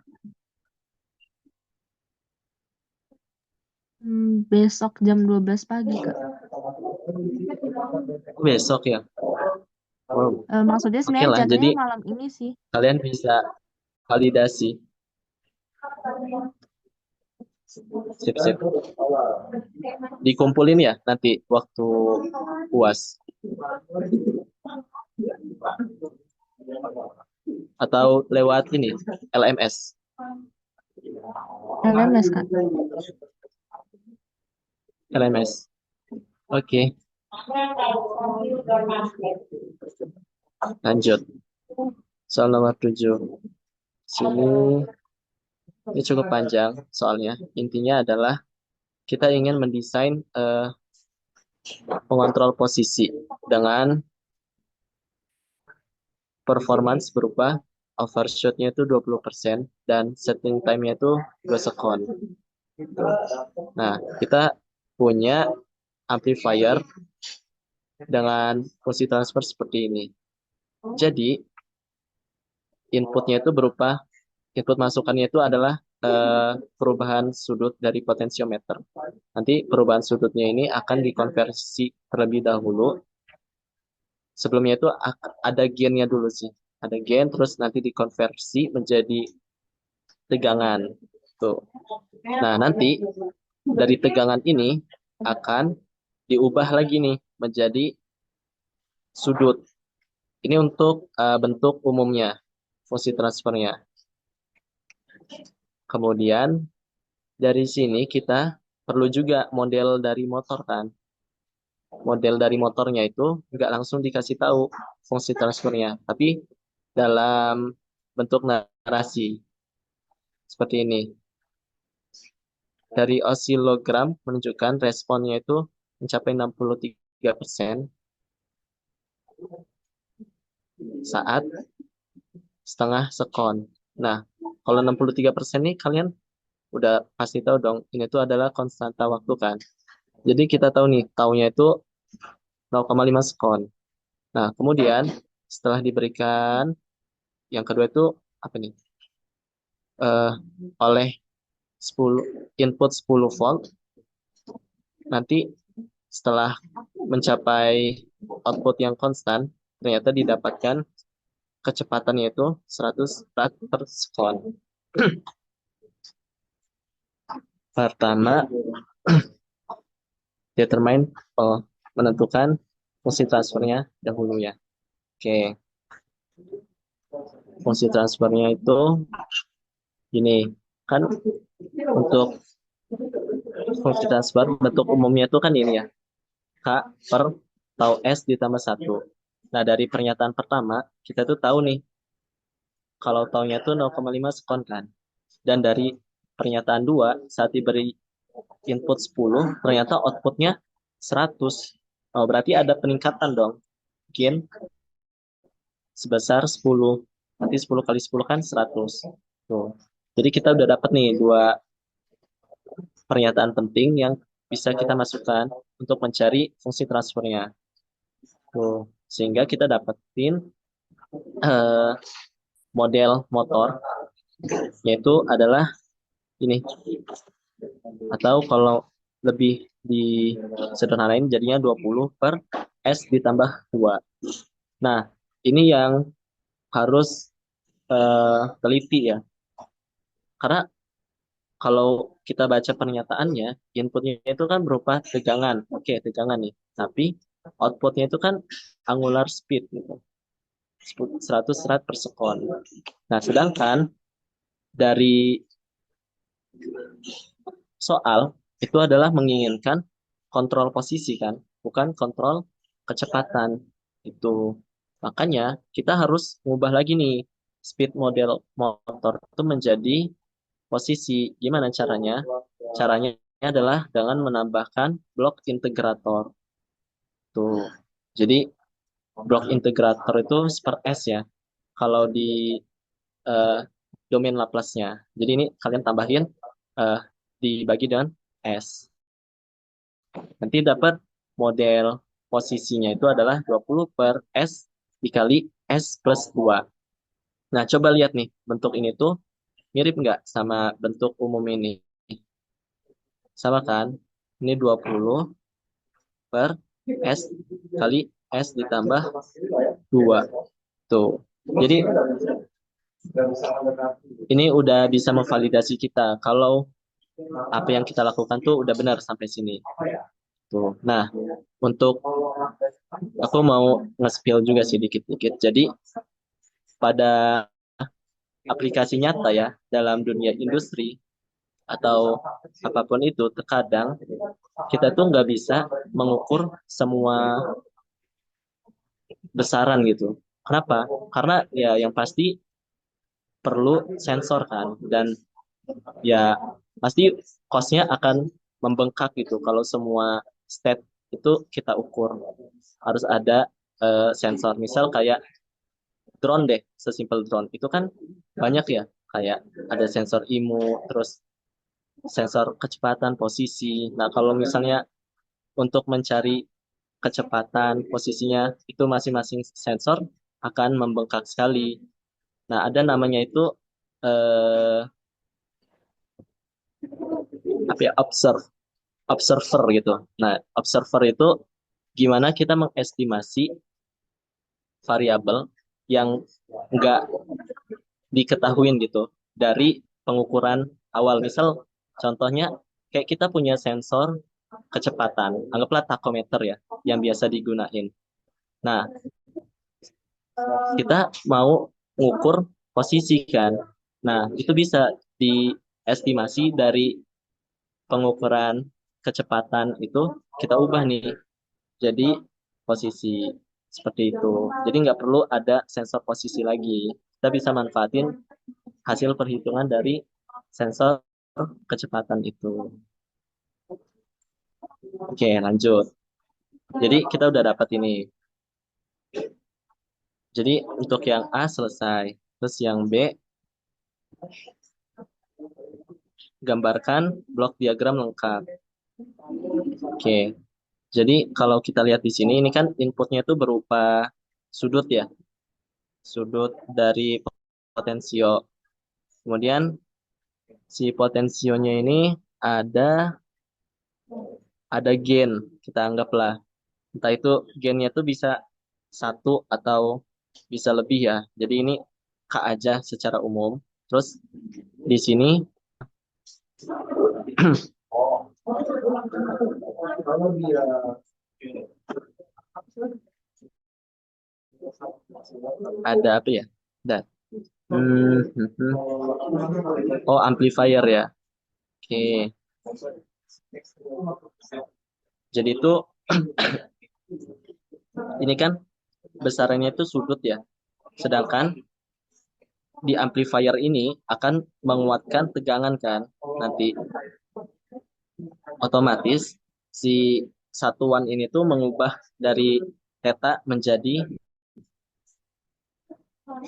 Besok jam 12 pagi, Kak. Besok ya. Wow. Maksudnya Oke sebenarnya lah, jatuhnya jadi malam ini sih. kalian bisa validasi. Sip, sip. Dikumpulin ya nanti waktu UAS. Atau lewat ini, LMS. LMS, Kak. LMS. Oke, lanjut. Soal nomor 7. Sini ini cukup panjang soalnya. Intinya adalah kita ingin mendesain pengontrol posisi dengan performance berupa overshoot-nya itu 20% dan setting time-nya itu 2 sekon. Nah, kita punya amplifier dengan fungsi transfer seperti ini. Jadi, input masukannya itu adalah perubahan sudut dari potensiometer. Nanti perubahan sudutnya ini akan dikonversi terlebih dahulu. Sebelumnya itu ada gain-nya dulu sih. Ada gain, terus nanti dikonversi menjadi tegangan. Tuh. Nah, nanti dari tegangan ini akan diubah lagi nih menjadi sudut. Ini untuk bentuk umumnya, fungsi transfernya. Kemudian dari sini kita perlu juga model dari motor kan. Model dari motornya itu nggak langsung dikasih tahu fungsi transfernya, tapi dalam bentuk narasi seperti ini. Dari osilogram menunjukkan responnya itu mencapai 63% saat setengah sekon. Nah, kalau 63% nih kalian udah pasti tahu dong, ini tuh adalah konstanta waktu kan. Jadi kita tahu nih, taunya itu 0,5 sekon. Nah, kemudian setelah diberikan, yang kedua itu apa nih? Eh, oleh 10 input 10 volt, nanti setelah mencapai output yang konstan, ternyata didapatkan kecepatannya itu 100 rad per sekon. Pertama, determine menentukan fungsi transfernya dahulu ya. Oke, fungsi transfernya itu gini, kan untuk fungsi transfer bentuk umumnya itu kan ini ya, K per tau S ditambah 1. Nah, dari pernyataan pertama, kita tuh tahu nih, kalau taunya tuh 0,5 sekon kan. Dan dari pernyataan 2 saat diberi input 10, ternyata outputnya 100. Oh, berarti ada peningkatan dong. Mungkin sebesar 10. Nanti 10 kali 10 kan 100. Tuh. Jadi kita udah dapat nih dua pernyataan penting yang bisa kita masukkan untuk mencari fungsi transfernya. Tuh. Sehingga kita dapetin eh, model motor, yaitu adalah ini. Atau kalau lebih disederhanain jadinya 20 per S ditambah 2. Nah, ini yang harus teliti ya. Karena kalau kita baca pernyataannya, inputnya itu kan berupa tegangan. Oke, tegangan nih. Tapi outputnya itu kan angular speed gitu. 100 rad per sekon. Nah, sedangkan dari soal itu adalah menginginkan kontrol posisi kan, bukan kontrol kecepatan. Itu. Makanya kita harus mengubah lagi nih speed model motor itu menjadi posisi. Gimana caranya? Caranya adalah dengan menambahkan blok integrator. Tuh. Jadi blok integrator itu seperti S ya. Kalau di eh, domain Laplace-nya. Jadi ini kalian tambahin eh, dibagi dengan S. Nanti dapat model posisinya itu adalah 20 per S dikali S plus 2. Nah, coba lihat nih, bentuk ini tuh mirip nggak sama bentuk umum ini? Sama kan? Ini 20 per S kali S ditambah 2. Tuh. Jadi ini udah bisa memvalidasi kita kalau apa yang kita lakukan tuh udah benar sampai sini. Tuh. Nah, untuk aku mau nge-spill juga sih dikit-dikit. Jadi pada aplikasi nyata ya dalam dunia industri atau apapun itu, terkadang kita tuh nggak bisa mengukur semua besaran gitu. Kenapa? Karena ya yang pasti perlu sensor kan, dan ya pasti cost-nya akan membengkak gitu kalau semua state itu kita ukur. Harus ada sensor. Misal kayak drone deh, sesimpel drone. Itu kan banyak ya, kayak ada sensor IMU, terus sensor kecepatan, posisi. Nah, kalau misalnya untuk mencari kecepatan, posisinya itu masing-masing sensor akan membengkak sekali. Nah, ada namanya itu eh, apa ya, observer gitu. Nah, observer itu gimana kita mengestimasi variabel yang nggak diketahuin gitu dari pengukuran awal. Misal contohnya kayak kita punya sensor kecepatan, anggaplah tachometer ya, yang biasa digunain. Nah, kita mau ngukur posisi kan. Nah, itu bisa diestimasi dari pengukuran kecepatan itu kita ubah nih. Jadi posisi seperti itu. Jadi nggak perlu ada sensor posisi lagi. Kita bisa manfaatin hasil perhitungan dari sensor kecepatan itu. Oke, lanjut. Jadi kita udah dapat ini. Jadi untuk yang A selesai. Terus yang B, gambarkan blok diagram lengkap. Oke. Jadi kalau kita lihat di sini, ini kan inputnya itu berupa sudut ya. Sudut dari potensio. Kemudian si potensionya ini ada ada gain, kita anggaplah. Entah itu gainnya itu bisa satu atau bisa lebih ya. Jadi ini K aja secara umum. Terus di sini ada apa ya? Ada. Oh, amplifier ya. Oke. Jadi itu ini kan besarannya itu sudut ya. Sedangkan di amplifier ini akan menguatkan tegangan kan. Nanti otomatis si satuan ini tuh mengubah dari theta menjadi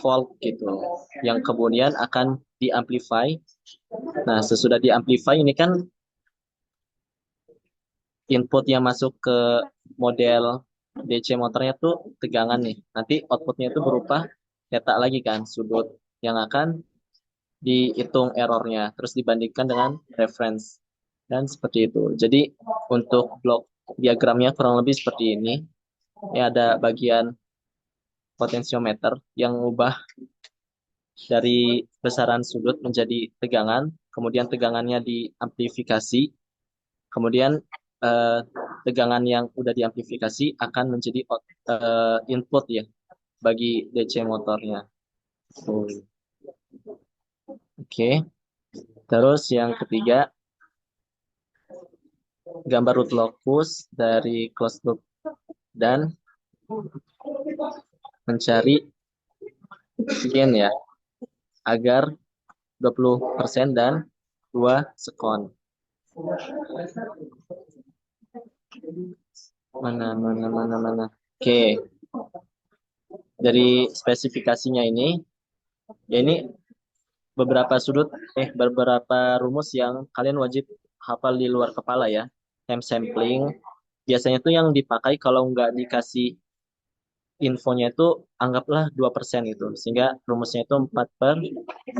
volt gitu. Yang kemudian akan diamplify. Nah, sesudah diamplify ini kan input yang masuk ke model DC motornya tuh tegangan nih. Nanti outputnya itu berupa theta lagi kan, sudut yang akan dihitung errornya, terus dibandingkan dengan reference. Dan seperti itu. Jadi untuk blok diagramnya kurang lebih seperti ini. Ini ada bagian potensiometer yang mengubah dari besaran sudut menjadi tegangan, kemudian tegangannya diamplifikasi, kemudian eh, tegangan yang udah diamplifikasi akan menjadi input ya bagi DC motornya. Oh, oke. Terus yang ketiga, gambar root locus dari closed loop dan mencari gain ya agar 20% dan 2 sekon. Mana. Oke, dari spesifikasinya ini, ya ini beberapa rumus yang kalian wajib hafal di luar kepala ya. Time sampling, biasanya tuh yang dipakai kalau nggak dikasih infonya itu anggaplah 2% itu. Sehingga rumusnya itu 4 per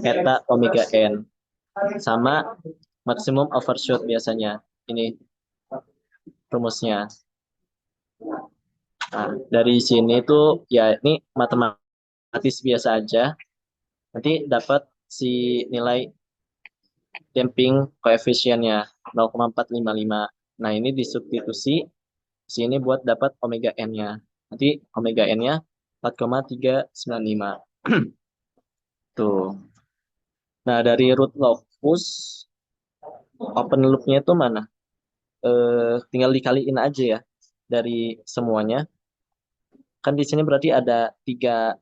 eta omega n. Sama maksimum overshoot biasanya. Ini rumusnya. Nah, dari sini tuh ya ini matematis biasa aja. Nanti dapat si nilai damping koefisiennya 0,455. Nah, ini disubstitusi sini buat dapat omega n-nya. Nanti omega n-nya 4,395. Tuh. Nah, dari root locus open loop-nya itu mana? Tinggal dikaliin aja ya dari semuanya. Kan di sini berarti ada 3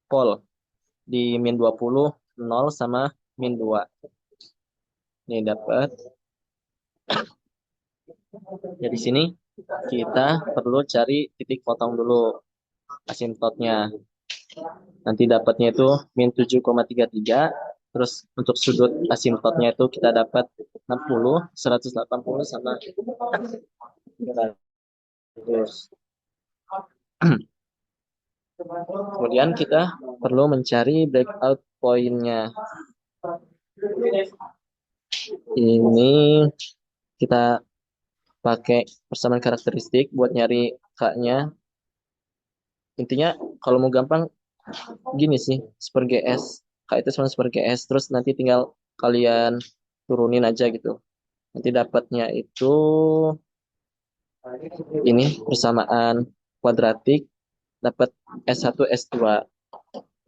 pol di min 20, 0 sama min 2. Ini dapat. Jadi sini kita perlu cari titik potong dulu asimptotnya. Nanti dapatnya itu min 7,33. Terus untuk sudut asimptotnya itu kita dapat 60, 180 sama 300. Kemudian kita perlu mencari breakout point-nya. Ini kita pakai persamaan karakteristik buat nyari K-nya. Intinya kalau mau gampang gini sih, super GS. K itu sama super GS. Terus nanti tinggal kalian turunin aja gitu. Nanti dapatnya itu ini persamaan kuadratik dapat S1 S2.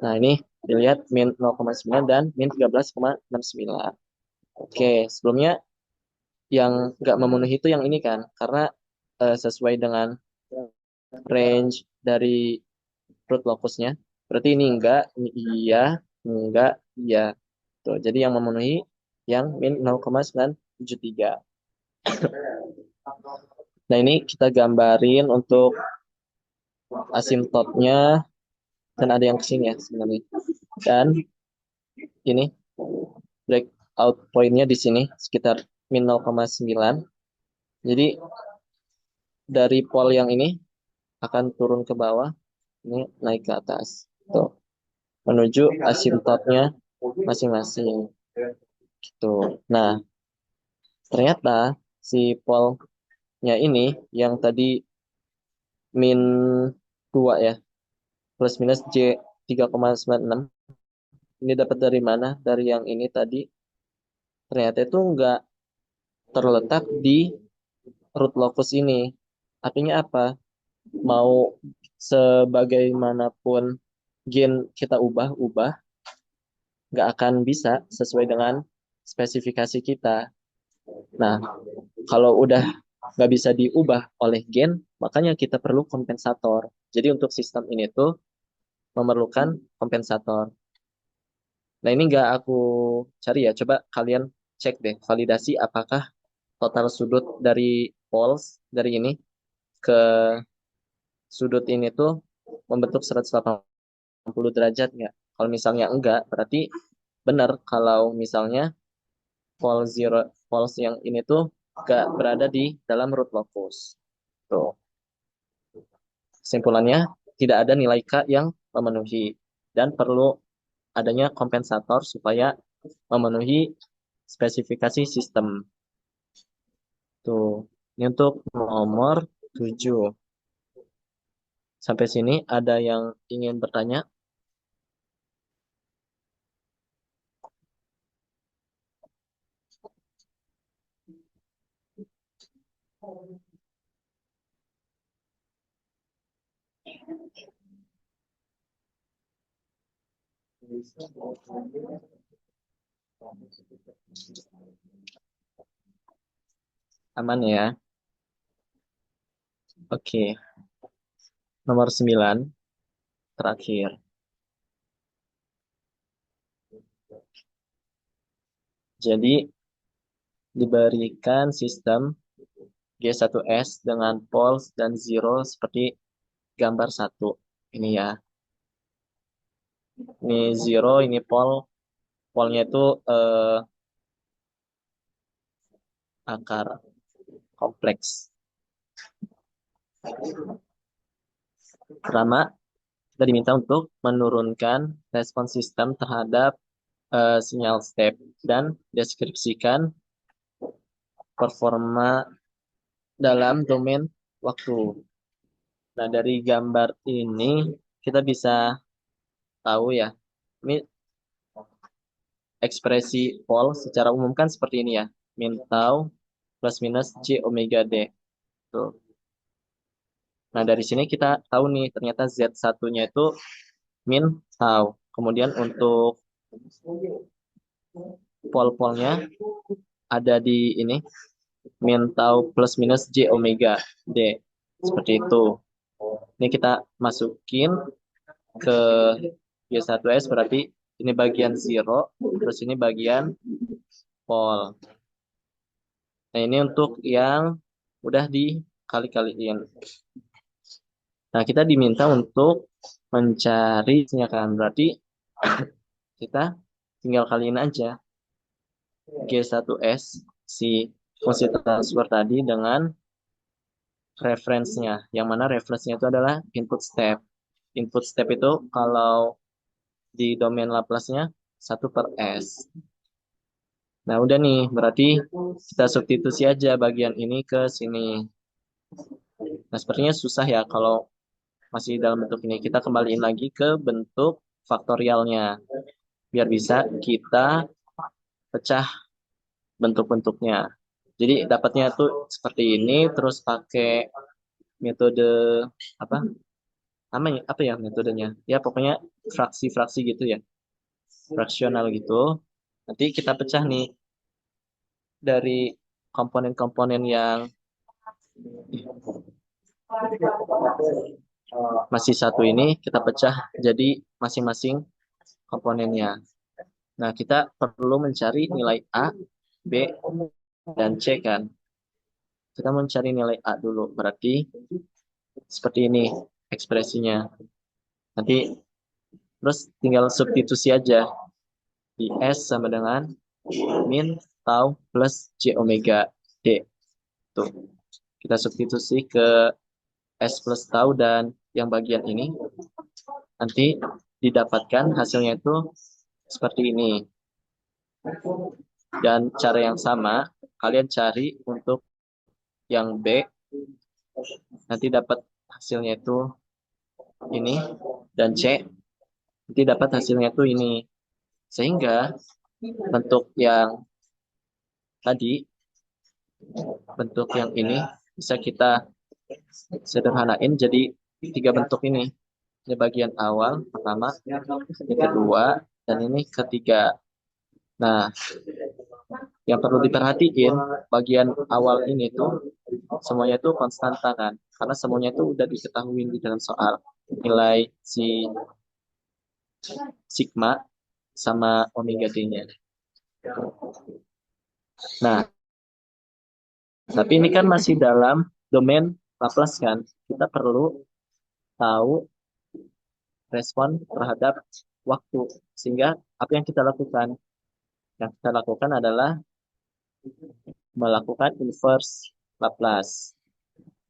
Nah, ini dilihat min 0,9 dan min 13,69. Oke, sebelumnya yang nggak memenuhi itu yang ini kan, karena sesuai dengan range dari root locusnya. Berarti ini enggak, ini iya, enggak, iya. Tuh, jadi yang memenuhi yang min 0,973. Nah, ini kita gambarin untuk asimptotnya dan ada yang kesini ya sebenarnya. Dan ini breakout point-nya di sini sekitar min 0,9. Jadi dari pol yang ini akan turun ke bawah, ini naik ke atas. Tuh, menuju asimptotnya masing-masing. Gitu. Nah, ternyata si polnya ini yang tadi min 2 ya, plus minus J 3,96, ini dapat dari mana? Dari yang ini tadi. Ternyata itu enggak terletak di root locus ini. Artinya apa? Mau sebagaimanapun gen kita ubah-ubah, nggak akan bisa sesuai dengan spesifikasi kita. Nah, kalau udah nggak bisa diubah oleh gen, makanya kita perlu kompensator. Jadi untuk sistem ini tuh memerlukan kompensator. Nah, ini nggak aku cari ya. Coba kalian cek deh, validasi apakah total sudut dari poles dari ini ke sudut ini tuh membentuk 180 derajat nggak? Kalau misalnya enggak, berarti benar kalau misalnya pole zero, poles yang ini tuh nggak berada di dalam root locus. Tuh. Kesimpulannya, tidak ada nilai K yang memenuhi dan perlu adanya kompensator supaya memenuhi spesifikasi sistem. Tuh. Ini untuk nomor 7. Sampai sini ada yang ingin bertanya? Aman ya? Oke. Nomor 9 terakhir. Jadi diberikan sistem G1S dengan poles dan zero seperti gambar 1. Ini ya. Ini zero, ini pole. Polnya itu akar kompleks. Pertama, kita diminta untuk menurunkan respons sistem terhadap sinyal step dan deskripsikan performa dalam domain waktu. Nah, dari gambar ini kita bisa tahu ya, ini ekspresi Paul secara umum kan seperti ini ya, min tau plus minus J omega D. Tuh. Nah, dari sini kita tahu nih, ternyata Z1-nya itu min tau. Kemudian untuk pol-polnya ada di ini min tau plus minus J omega D. Seperti itu. Ini kita masukin ke G1S berarti ini bagian zero, terus ini bagian pol. Nah, ini untuk yang udah dikali-kaliin. Nah, kita diminta untuk mencari kan. Berarti kita tinggal kaliin aja G1S si fungsi transfer tadi dengan referensinya. Yang mana referensinya itu adalah input step. Input step itu kalau di domain Laplace-nya 1 per S. Nah, udah nih, berarti kita substitusi aja bagian ini ke sini. Nah, sepertinya susah ya kalau masih dalam bentuk ini. Kita kembaliin lagi ke bentuk faktorialnya. Biar bisa kita pecah bentuk-bentuknya. Jadi dapatnya tuh seperti ini, terus pakai metode apa? Apa ya metodenya? Ya pokoknya fraksi-fraksi gitu ya. Fraksional gitu. Nanti kita pecah nih dari komponen-komponen yang masih satu ini kita pecah jadi masing-masing komponennya. Nah, kita perlu mencari nilai A, B, dan C kan. Kita mencari nilai A dulu. Berarti seperti ini ekspresinya. Nanti terus tinggal substitusi aja. Di S sama dengan min tau plus J omega D. Tuh. Kita substitusi ke S plus tau dan yang bagian ini. Nanti didapatkan hasilnya itu seperti ini. Dan cara yang sama, kalian cari untuk yang B, nanti dapat hasilnya itu ini, dan C, nanti dapat hasilnya itu ini. Sehingga bentuk yang tadi, bentuk yang ini, bisa kita sederhanain jadi 3 bentuk ini. Ini bagian awal, pertama, ini kedua, dan ini ketiga. Nah, yang perlu diperhatiin, bagian awal ini tuh, semuanya tuh konstanta kan. Karena semuanya tuh udah diketahui di dalam soal. Nilai si sigma sama omega D-nya. Nah, tapi ini kan masih dalam domain Laplace kan. Kita perlu tahu respon terhadap waktu. Sehingga apa yang kita lakukan? Yang kita lakukan adalah melakukan inverse Laplace.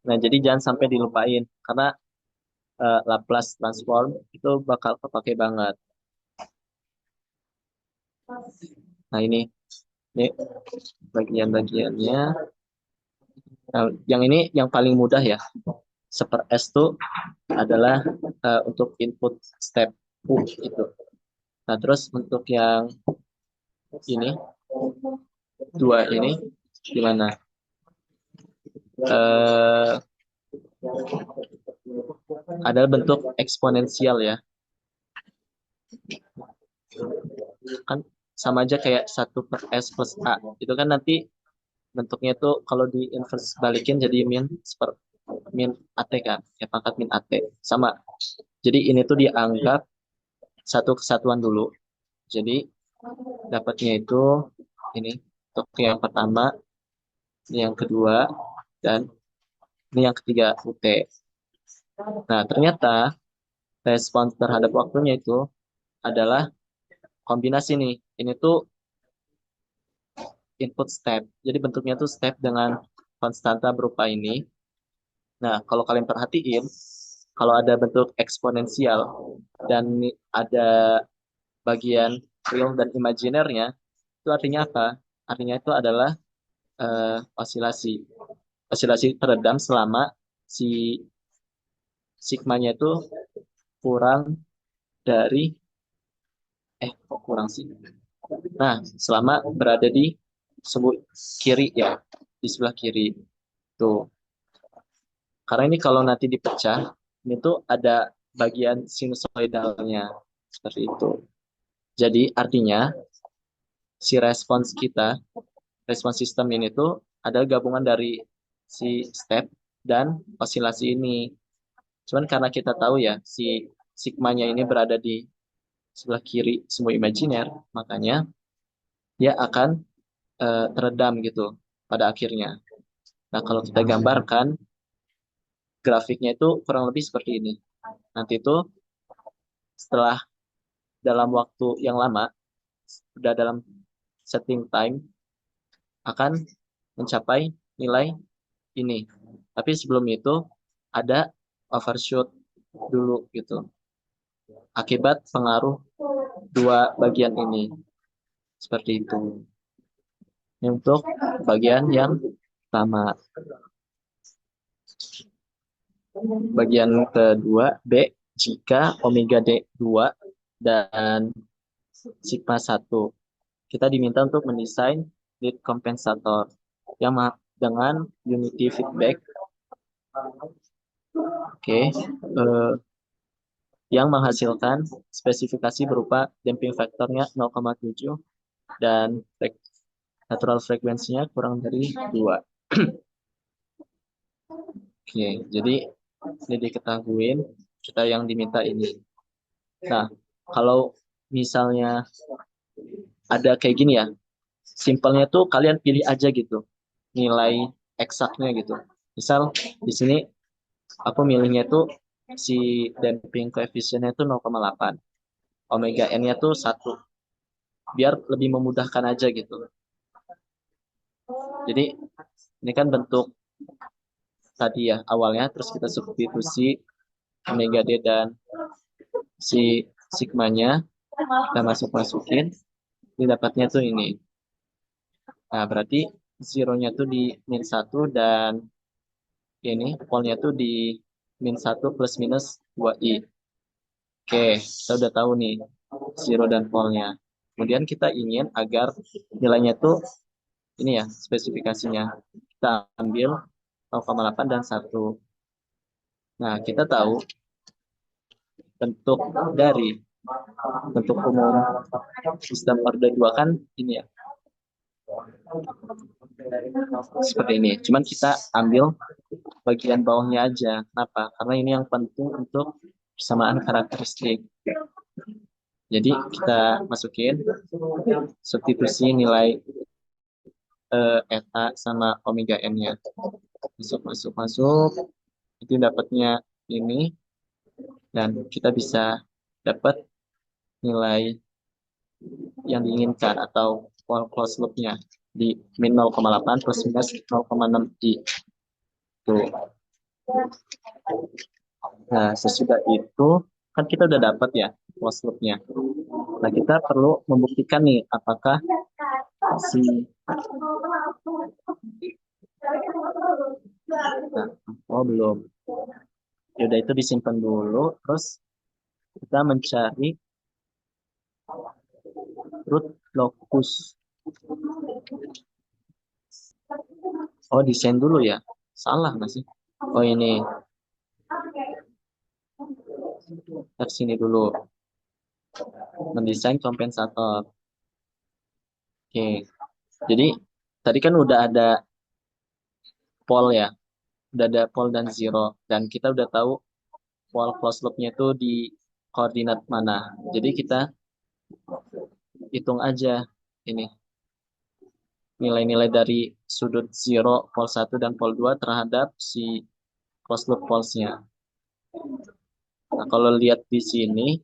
Nah, jadi jangan sampai dilupain. Karena Laplace transform itu bakal kepake banget. Nah, ini bagian-bagiannya. Nah, yang ini yang paling mudah ya. Seper S itu adalah untuk input step U itu. Nah, terus untuk yang ini, dua ini gimana? Eh, adalah bentuk eksponensial ya. Kan sama aja kayak 1 per S plus A. Itu kan nanti bentuknya itu kalau di inverse balikin jadi min AT kan. Ya pangkat min AT. Sama. Jadi ini tuh dianggap satu kesatuan dulu. Jadi dapatnya itu ini untuk yang pertama, ini yang kedua, dan ini yang ketiga UT. Nah, ternyata respons terhadap waktunya itu adalah kombinasi nih. Ini tuh input step. Jadi bentuknya tuh step dengan konstanta berupa ini. Nah, kalau kalian perhatiin, kalau ada bentuk eksponensial dan ada bagian real dan imaginernya, itu artinya apa? Artinya itu adalah osilasi. Osilasi teredam selama si sigmanya itu kurang dari kok kurang sih. Nah, selama berada di sebelah kiri ya, di sebelah kiri tuh. Karena ini kalau nanti dipecah, ini tuh ada bagian sinusoidalnya seperti itu. Jadi artinya si respons kita respon sistem ini tuh ada gabungan dari si step dan osilasi ini. Cuman karena kita tahu ya, si sigmanya ini berada di sebelah kiri semua imajiner, makanya dia akan teredam gitu pada akhirnya. Nah, kalau kita gambarkan grafiknya itu kurang lebih seperti ini. Nanti itu setelah dalam waktu yang lama, sudah dalam setting time, akan mencapai nilai ini. Tapi sebelum itu ada overshoot dulu gitu. Akibat pengaruh dua bagian ini. Seperti itu. Ini untuk bagian yang pertama. Bagian kedua, B, jika omega D2 dan sigma 1. Kita diminta untuk mendesain lead kompensator yang dengan unity feedback. Oke, yang menghasilkan spesifikasi berupa damping faktornya 0,7 dan natural frekuensinya kurang dari 2. Oke, jadi ini diketahui kita yang diminta ini. Nah, kalau misalnya ada kayak gini ya, simpelnya tuh kalian pilih aja gitu nilai eksaknya gitu. Misal di sini aku milihnya tuh si damping koefisiennya itu 0,8. Omega n-nya tuh 1. Biar lebih memudahkan aja gitu. Jadi ini kan bentuk tadi ya awalnya, terus kita substitusi omega d dan si sigmanya kita masukin, ini dapatnya tuh ini. Nah, berarti zero-nya tuh di min 1 dan ini polnya tuh di min 1 plus minus 2i. Oke, kita udah tahu nih zero dan polnya. Kemudian kita ingin agar nilainya tuh ini ya spesifikasinya. Kita ambil 0,8 dan 1. Nah, kita tahu bentuk dari bentuk umum sistem order 2 kan ini ya. Seperti ini. Cuman kita ambil bagian bawahnya aja. Kenapa? Karena ini yang penting untuk persamaan karakteristik. Jadi kita masukin substitusi nilai eta sama omega n-nya. Masuk. Itu dapatnya ini. Dan kita bisa dapat nilai yang diinginkan atau closed loop-nya di min 0,8 plus minus 0,6 i. Tuh. Nah, sesudah itu kan kita udah dapat ya closed loop-nya. Nah, kita perlu membuktikan nih apakah si nah, oh belum. Ya udah itu disimpan dulu, terus kita mencari root locus. Oh, desain dulu ya. Salah nggak sih? Oh, ini. Kita sini dulu. Mendesain kompensator. Oke. Jadi, tadi kan udah ada pol ya. Udah ada pol dan zero. Dan kita udah tahu pol closed loop-nya itu di koordinat mana. Jadi, kita hitung aja ini. Nilai-nilai dari sudut zero, pol 1, dan pol 2 terhadap si closed loop poles-nya. Nah, kalau lihat di sini,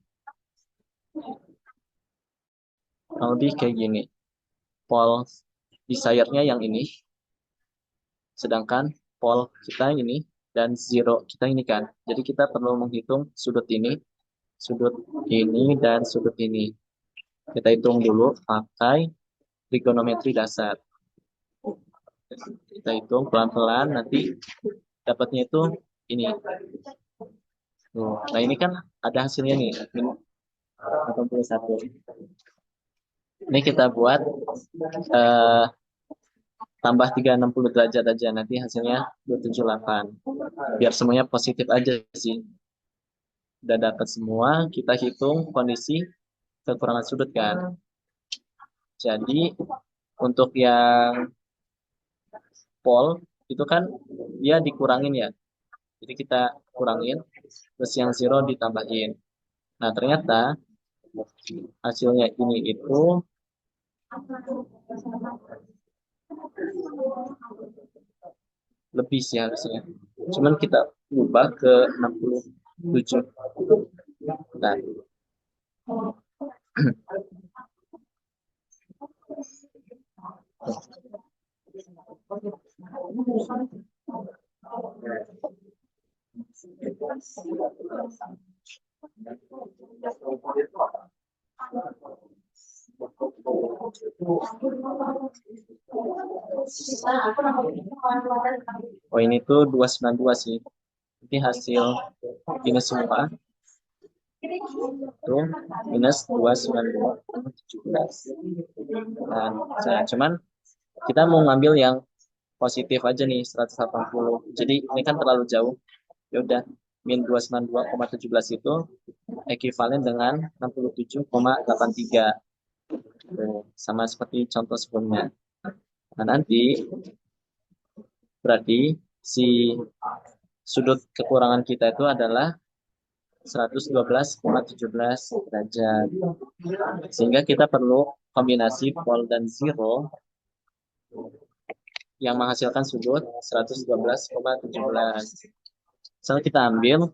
lebih kayak gini. Pol desired-nya yang ini, sedangkan pol kita ini, dan zero kita ini kan. Jadi kita perlu menghitung sudut ini, dan sudut ini. Kita hitung dulu pakai trigonometri dasar. Kita hitung pelan-pelan, nanti dapatnya itu ini. Tuh. Nah, ini kan ada hasilnya nih, min 81. Ini kita buat tambah 360 derajat aja, nanti hasilnya 278. Biar semuanya positif aja sih. Udah dapat semua, kita hitung kondisi kekurangan sudut kan. Jadi untuk yang pol itu kan dia dikurangin ya. Jadi kita kurangin, terus yang zero ditambahin. Nah, ternyata hasilnya ini itu lebih sih harusnya. Cuman kita ubah ke 67. Nah, oh ini tuh 292 sih. Ini hasil ini semua tuh minus 292,17. Nah, cuman kita mau ngambil yang positif aja nih 180. Jadi ini kan terlalu jauh. Ya udah, min 292,17 itu ekuivalen dengan 67,83. Sama seperti contoh sebelumnya. Nah, nanti berarti si sudut kekurangan kita itu adalah 112,17 derajat. Sehingga kita perlu kombinasi pol dan zero yang menghasilkan sudut 112,17. Misalnya kita ambil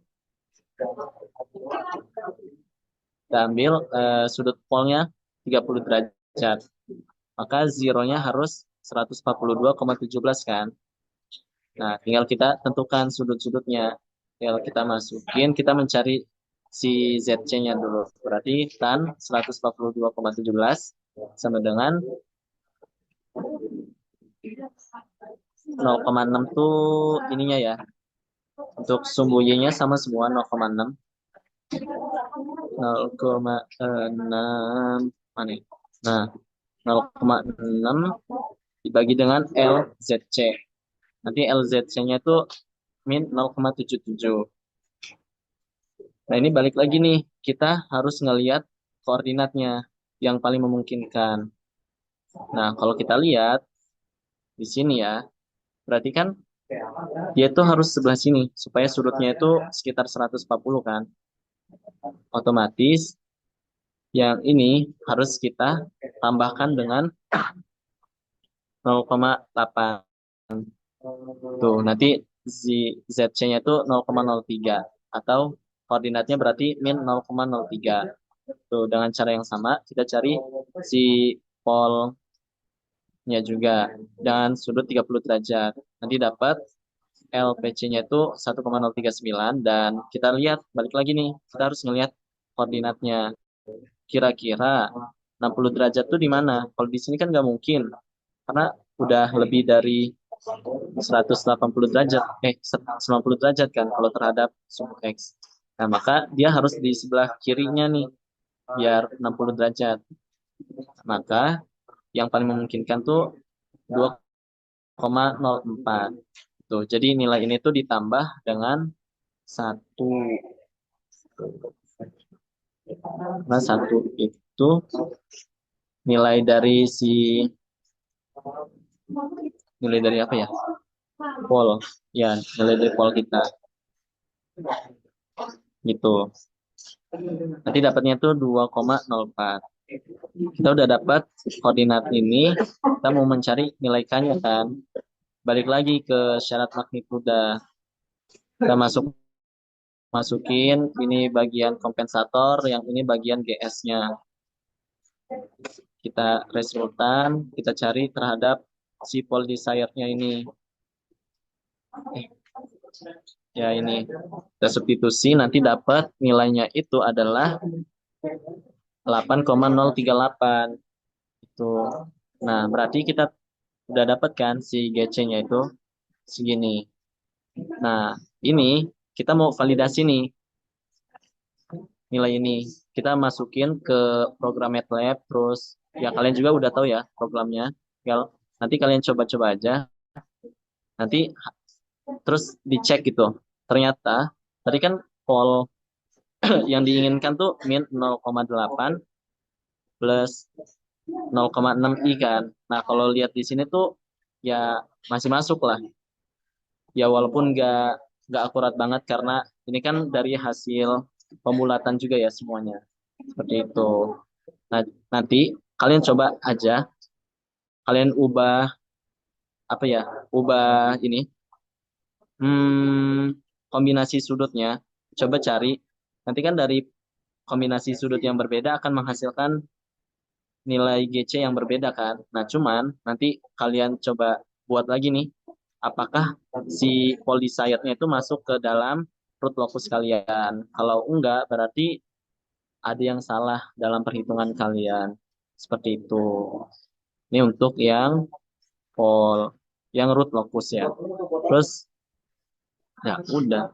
sudut polnya 30 derajat. Maka zeronya harus 142,17 kan. Nah, tinggal kita tentukan sudut-sudutnya. Tinggal kita masukin, kita mencari si ZC-nya dulu. Berarti tan 142,17 sama dengan 0,6 tuh ininya ya. Untuk sumbu Y-nya sama semua 0,6. 0,6 mana ini? Nah, 0,6 dibagi dengan LZC. Nanti LZC-nya itu min 0,77. Nah, ini balik lagi nih. Kita harus ngelihat koordinatnya yang paling memungkinkan. Nah, kalau kita lihat di sini ya, berarti kan dia itu harus sebelah sini supaya sudutnya itu sekitar 140 kan. Otomatis yang ini harus kita tambahkan dengan 0,8. Tuh, nanti ZC-nya itu 0,03 atau koordinatnya berarti min 0,03. Tuh, dengan cara yang sama kita cari si polnya juga dengan sudut 30 derajat. Nanti dapat LPC-nya itu 1,039 dan kita lihat balik lagi nih, kita harus ngelihat koordinatnya. Kira-kira 60 derajat tuh di mana? Kalau di sini kan nggak mungkin karena udah lebih dari 180 derajat, 90 derajat kan kalau terhadap sumbu X. Nah, maka dia harus di sebelah kirinya nih, biar 60 derajat. Maka yang paling memungkinkan tuh 2,04. Tuh, jadi nilai ini tuh ditambah dengan 1. Nah, 1 itu nilai dari apa ya? Pol. Ya, nilai dari pol kita. Gitu. Nanti dapatnya tuh 2,04. Kita udah dapat koordinat ini, kita mau mencari nilai K-nya kan. Balik lagi ke syarat magnituda. Kita masukin ini bagian kompensator, yang ini bagian GS-nya. Kita resultan, kita cari terhadap si pol desired-nya ini. Ya ini, kita substitusi, nanti dapat nilainya itu adalah 8,038. Itu. Nah, berarti kita udah dapat kan si GC-nya itu segini. Nah, ini kita mau validasi nih nilai ini. Kita masukin ke program MATLAB, terus ya kalian juga udah tahu ya programnya. Nanti kalian coba-coba aja. Nanti terus dicek gitu. Ternyata tadi kan pol yang diinginkan tuh min 0,8 plus 0,6 I kan. Nah, kalau lihat di sini tuh ya masih masuk lah. Ya walaupun nggak akurat banget karena ini kan dari hasil pembulatan juga ya semuanya. Seperti itu. Nah, nanti kalian coba aja, kalian ubah apa ya? Ubah ini kombinasi sudutnya. Coba cari. Nanti kan dari kombinasi sudut yang berbeda akan menghasilkan nilai GC yang berbeda kan. Nah, cuman nanti kalian coba buat lagi nih, apakah si polysiode-nya itu masuk ke dalam root locus kalian. Kalau enggak, berarti ada yang salah dalam perhitungan kalian. Seperti itu. Ini untuk yang yang root locus ya. Terus, ya udah.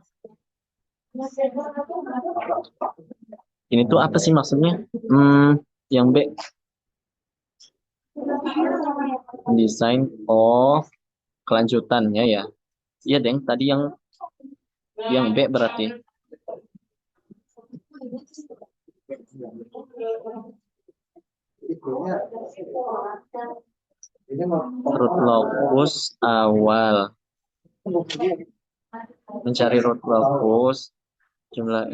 Ini tuh apa sih maksudnya? Yang B, desain, kelanjutannya ya. Iya, Deng. Tadi yang B berarti root locus awal. Mencari root locus jumlah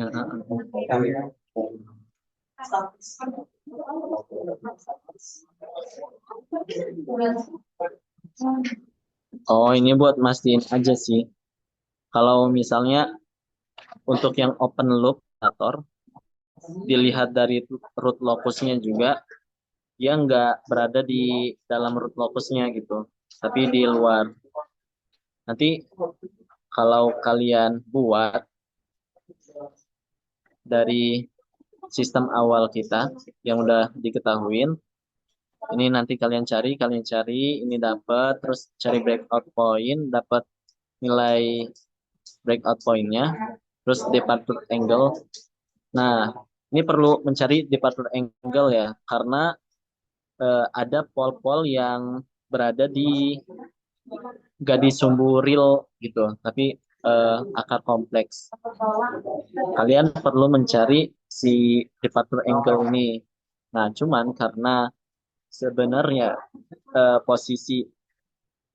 Oh, ini buat mastiin aja sih. Kalau misalnya untuk yang open loop operator, dilihat dari root locusnya juga, dia nggak berada di dalam root locusnya gitu, tapi di luar. Nanti kalau kalian buat dari sistem awal kita yang udah diketahuin, ini nanti kalian cari, ini dapat, terus cari breakout point, dapat nilai breakout point-nya, terus departure angle. Nah, ini perlu mencari departure angle ya, karena ada pol-pol yang berada di gak di sumbu real gitu, tapi akar kompleks. Kalian perlu mencari si departure angle ini. Nah, cuman karena sebenarnya posisi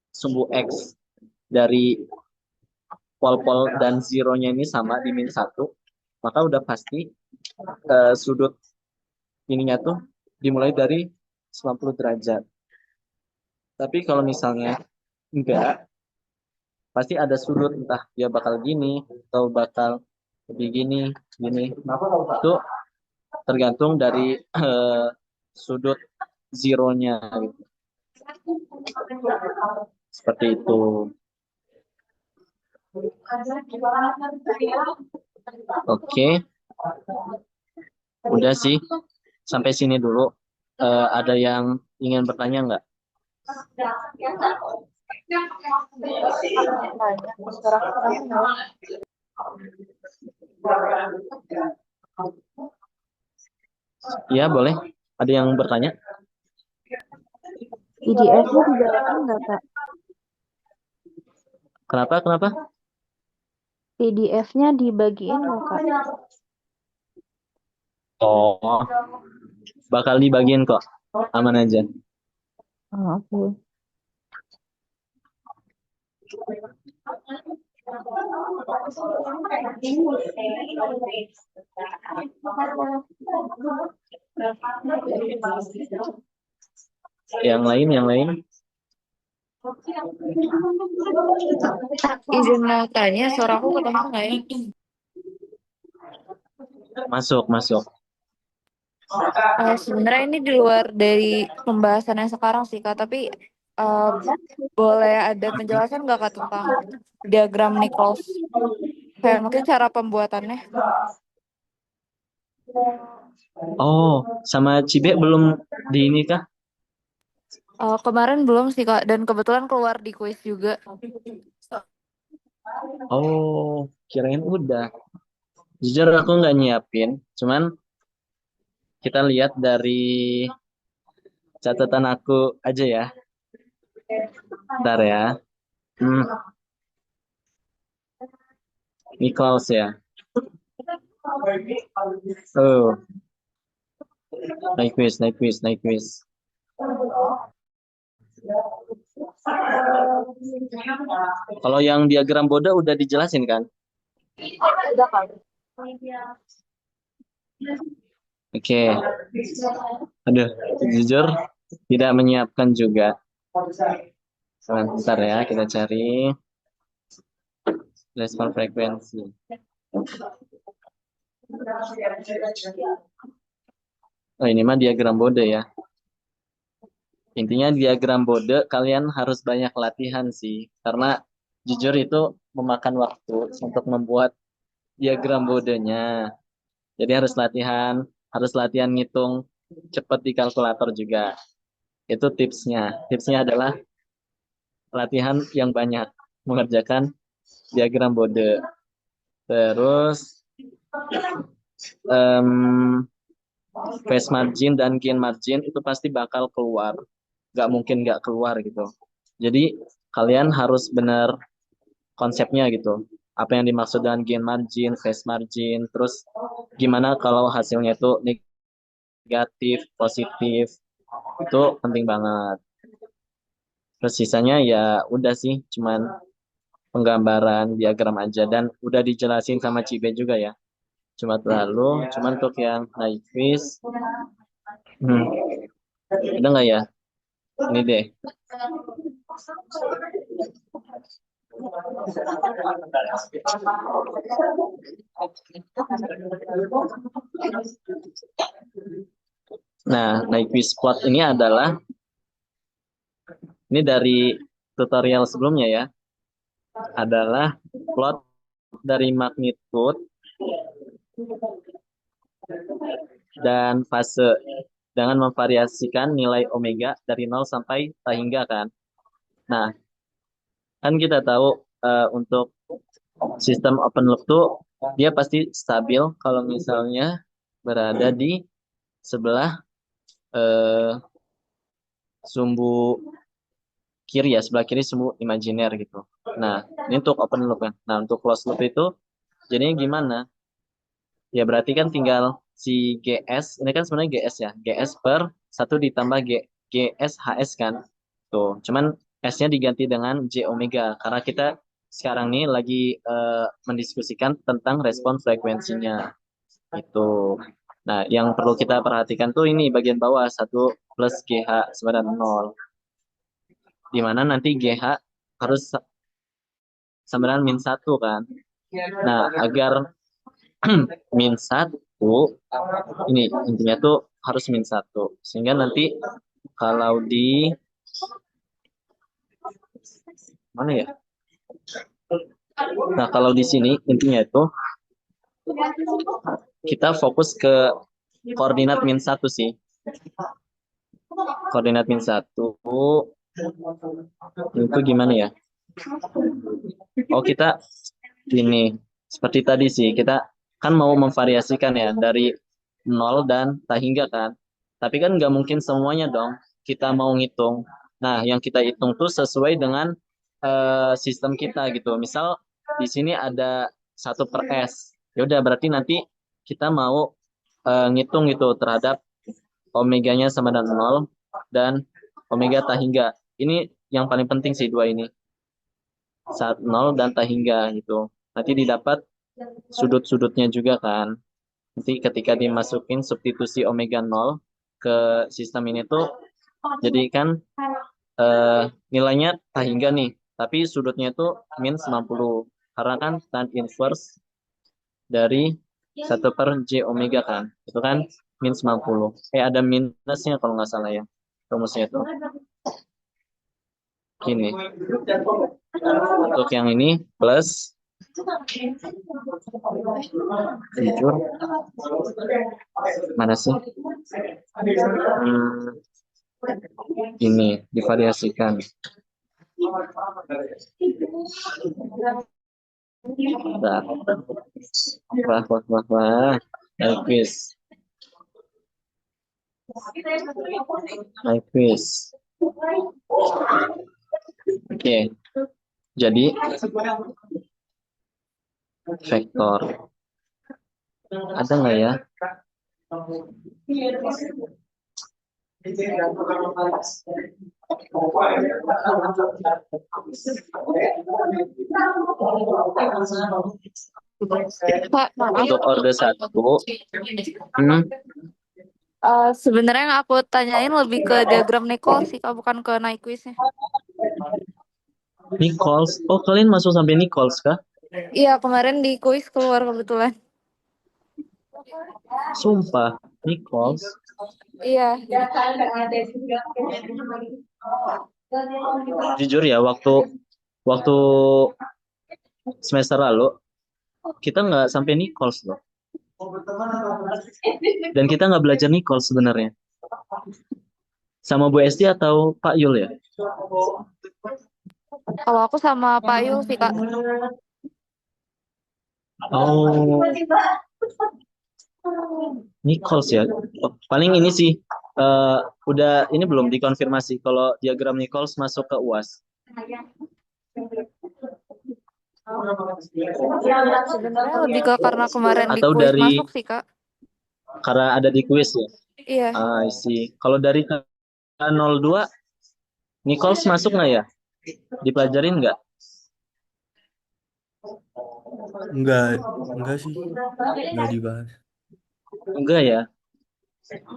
sumbu X dari pol-pol dan zero-nya ini sama di min 1, maka udah pasti sudut ininya tuh dimulai dari 90 derajat. Tapi kalau misalnya enggak, pasti ada sudut, entah dia bakal gini atau bakal lebih gini. Itu tergantung dari sudut zero-nya gitu. Seperti itu. Oke, udah sih. Sampai sini dulu. Ada yang ingin bertanya nggak? Iya, boleh. Ada yang bertanya? PDF-nya dibagiin nggak, Kak? Kenapa? PDF-nya dibagiin nggak, Kak? Oh, bakal dibagiin kok. Aman aja. Oh, oke. Yang lain? Izin mau tanya, suara aku ketemu nggak ya? Masuk. Sebenarnya ini di luar dari pembahasan yang sekarang sih, Kak. Tapi eh, boleh ada penjelasan nggak, Kak, tentang diagram Nichols? Kayak mungkin cara pembuatannya. Oh, sama Cibe belum di ini kah? Kemarin belum sih, Kak. Dan kebetulan keluar di kuis juga. Oh, kirain udah. Jujur aku nggak nyiapin. Cuman kita lihat dari catatan aku aja ya. Bentar ya. Hmm, Nichols ya. Oh, naik quiz. Kalau yang diagram Bode udah dijelasin kan? Udah kan? Oke. Aduh, jujur tidak menyiapkan juga. Sebentar ya, kita cari respon frekuensi. Oh, ini mah diagram Bode ya. Intinya diagram Bode kalian harus banyak latihan sih. Karena jujur itu memakan waktu untuk membuat diagram Bodenya. Jadi harus latihan ngitung cepat di kalkulator juga. Itu tipsnya. Tipsnya adalah latihan yang banyak mengerjakan diagram Bode. Terus em, phase margin dan gain margin itu pasti bakal keluar. Nggak mungkin nggak keluar gitu. Jadi kalian harus benar konsepnya gitu. Apa yang dimaksud dengan gain margin, phase margin, terus gimana kalau hasilnya itu negatif, positif, itu penting banget. Terus sisanya ya udah sih, cuman penggambaran diagram aja dan udah dijelasin sama Cibe juga ya. Cuman untuk yang naik quiz, hmm, ada nggak ya? Ini deh. Nah, naik quiz plot ini adalah ini dari tutorial sebelumnya ya, adalah plot dari magnitude dan fase dengan memvariasikan nilai omega dari 0 sampai T hingga kan. Nah, kan kita tahu untuk sistem open loop tuh dia pasti stabil kalau misalnya berada di sebelah eh, sumbu kiri ya, sebelah kiri sumbu imajiner gitu. Nah, ini untuk open loop kan. Nah, untuk closed loop itu jadinya gimana? Ya berarti kan tinggal si GS, ini kan sebenarnya GS ya, GS per 1 ditambah GS HS kan. Tuh, cuman S-nya diganti dengan J omega karena kita sekarang nih lagi mendiskusikan tentang respon frekuensinya. Itu. Nah, yang perlu kita perhatikan tuh ini bagian bawah 1 plus GH sama dengan 0. Di mana nanti GH harus sama dengan min 1 kan. Nah, agar min 1 ini intinya tuh harus min 1. Sehingga nanti kalau di mana ya? Nah, kalau di sini intinya itu kita fokus ke koordinat min 1 sih. Koordinat min 1 itu gimana ya? Oh, kita ini seperti tadi sih, kita kan mau memvariasikan ya dari 0 dan tak hingga kan. Tapi kan nggak mungkin semuanya dong kita mau ngitung. Nah, yang kita hitung tuh sesuai dengan sistem kita gitu. Misal di sini ada 1/S. Ya udah berarti nanti kita mau ngitung gitu terhadap omeganya sama dengan 0 dan omega tak hingga. Ini yang paling penting sih dua ini. Saat 0 dan tak hingga gitu. Nanti didapat sudut-sudutnya juga kan. Nanti ketika dimasukin substitusi omega 0 ke sistem ini tuh jadi kan nilainya tak hingga nih. Tapi sudutnya itu min 90. Karena kan tan inverse dari 1/J omega kan. Itu kan min 90. Ada minusnya kalau nggak salah ya. Rumusnya itu. Gini. Untuk yang ini plus jujur mana sih? Ini divariasikan. Nah, wah. Naik quiz. Naik quiz. Oke. Jadi vektor ada nggak ya? Kak, maaf. Untuk order 1, hmm, Sebenarnya yang aku tanyain lebih ke diagram Nichols sih, Kak, bukan ke Nyquist-nya. Nichols. Oh, kalian masuk sampai Nichols kah? Iya, kemarin di kuis keluar kebetulan. Sumpah, Nichols. Iya, Jujur ya, waktu waktu semester lalu kita nggak sampai Nichols loh. Dan kita nggak belajar Nichols sebenarnya. Sama Bu Esti atau Pak Yul ya? kalau aku sama Pak Yul sih, Kak. Oh, Nichols ya. Oh, paling ini sih udah ini belum dikonfirmasi kalau diagram Nichols masuk ke UAS. Sebenarnya lebih ke karena kemarin di Atau kuis dari masuk sih, Kak. karena ada di kuis ya. Iya, I see. Kalau dari K02 Nichols masuk nggak ya? Dipelajarin nggak? Enggak sih, enggak dibahas. Enggak ya.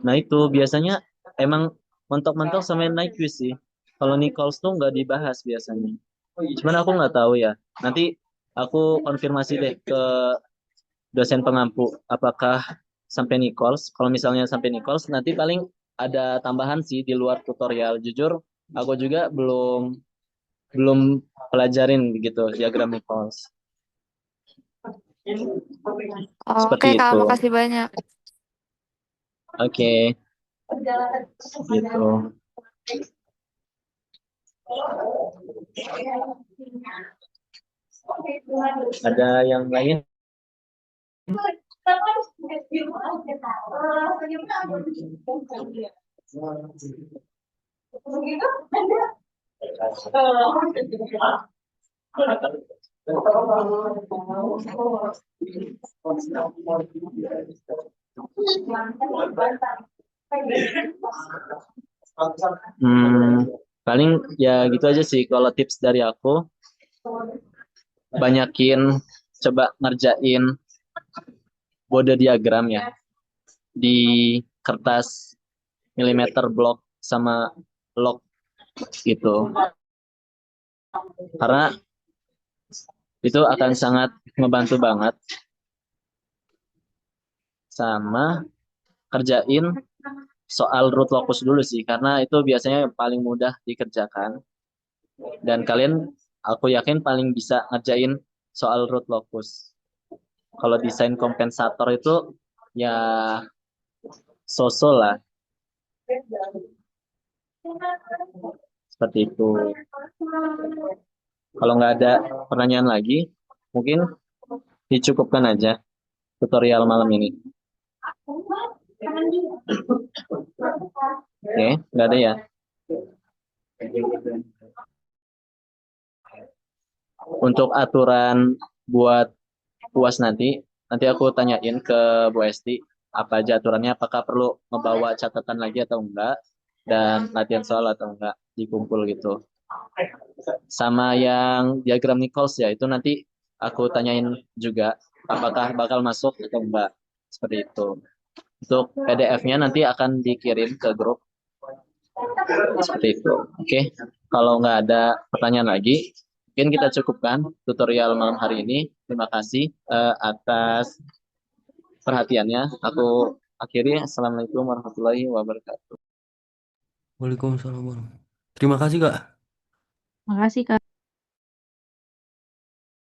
Nah itu biasanya emang mentok-mentok sama naik quiz sih. Kalau Nichols tuh nggak dibahas biasanya. Cuman aku nggak tahu ya. Nanti aku konfirmasi deh ke dosen pengampu apakah sampai Nichols. Kalau misalnya sampai Nichols, nanti paling ada tambahan sih di luar tutorial. Jujur, aku juga belum belum pelajarin gitu diagram Nichols. oke, Seperti Kak, itu. makasih banyak. Oke, gitu. Ada yang lain? Paling ya gitu aja sih kalau tips dari aku. Banyakin coba ngerjain bode diagram ya di kertas milimeter block sama log gitu. Karena itu akan sangat ngebantu banget sama kerjain soal root locus dulu sih karena itu biasanya yang paling mudah dikerjakan dan kalian aku yakin paling bisa ngerjain soal root locus. Kalau desain kompensator itu ya so-so lah seperti itu. Kalau nggak ada pertanyaan lagi, mungkin dicukupkan aja tutorial malam ini. Oke, nggak ada ya. Untuk aturan buat UAS nanti aku tanyain ke Bu Esti apa aja aturannya, apakah perlu ngebawa catatan lagi atau enggak, dan latihan soal atau enggak, dikumpul gitu. Sama yang diagram Nichols ya, itu nanti aku tanyain juga apakah bakal masuk atau enggak, seperti itu. Untuk PDF-nya nanti akan dikirim ke grup, seperti itu. Oke, kalau nggak ada pertanyaan lagi, mungkin kita cukupkan tutorial malam hari ini. Terima kasih atas perhatiannya. Aku akhiri. Assalamualaikum warahmatullahi wabarakatuh. Waalaikumsalam warahmatullahi. Terima kasih, Kak. Makasih, Kak.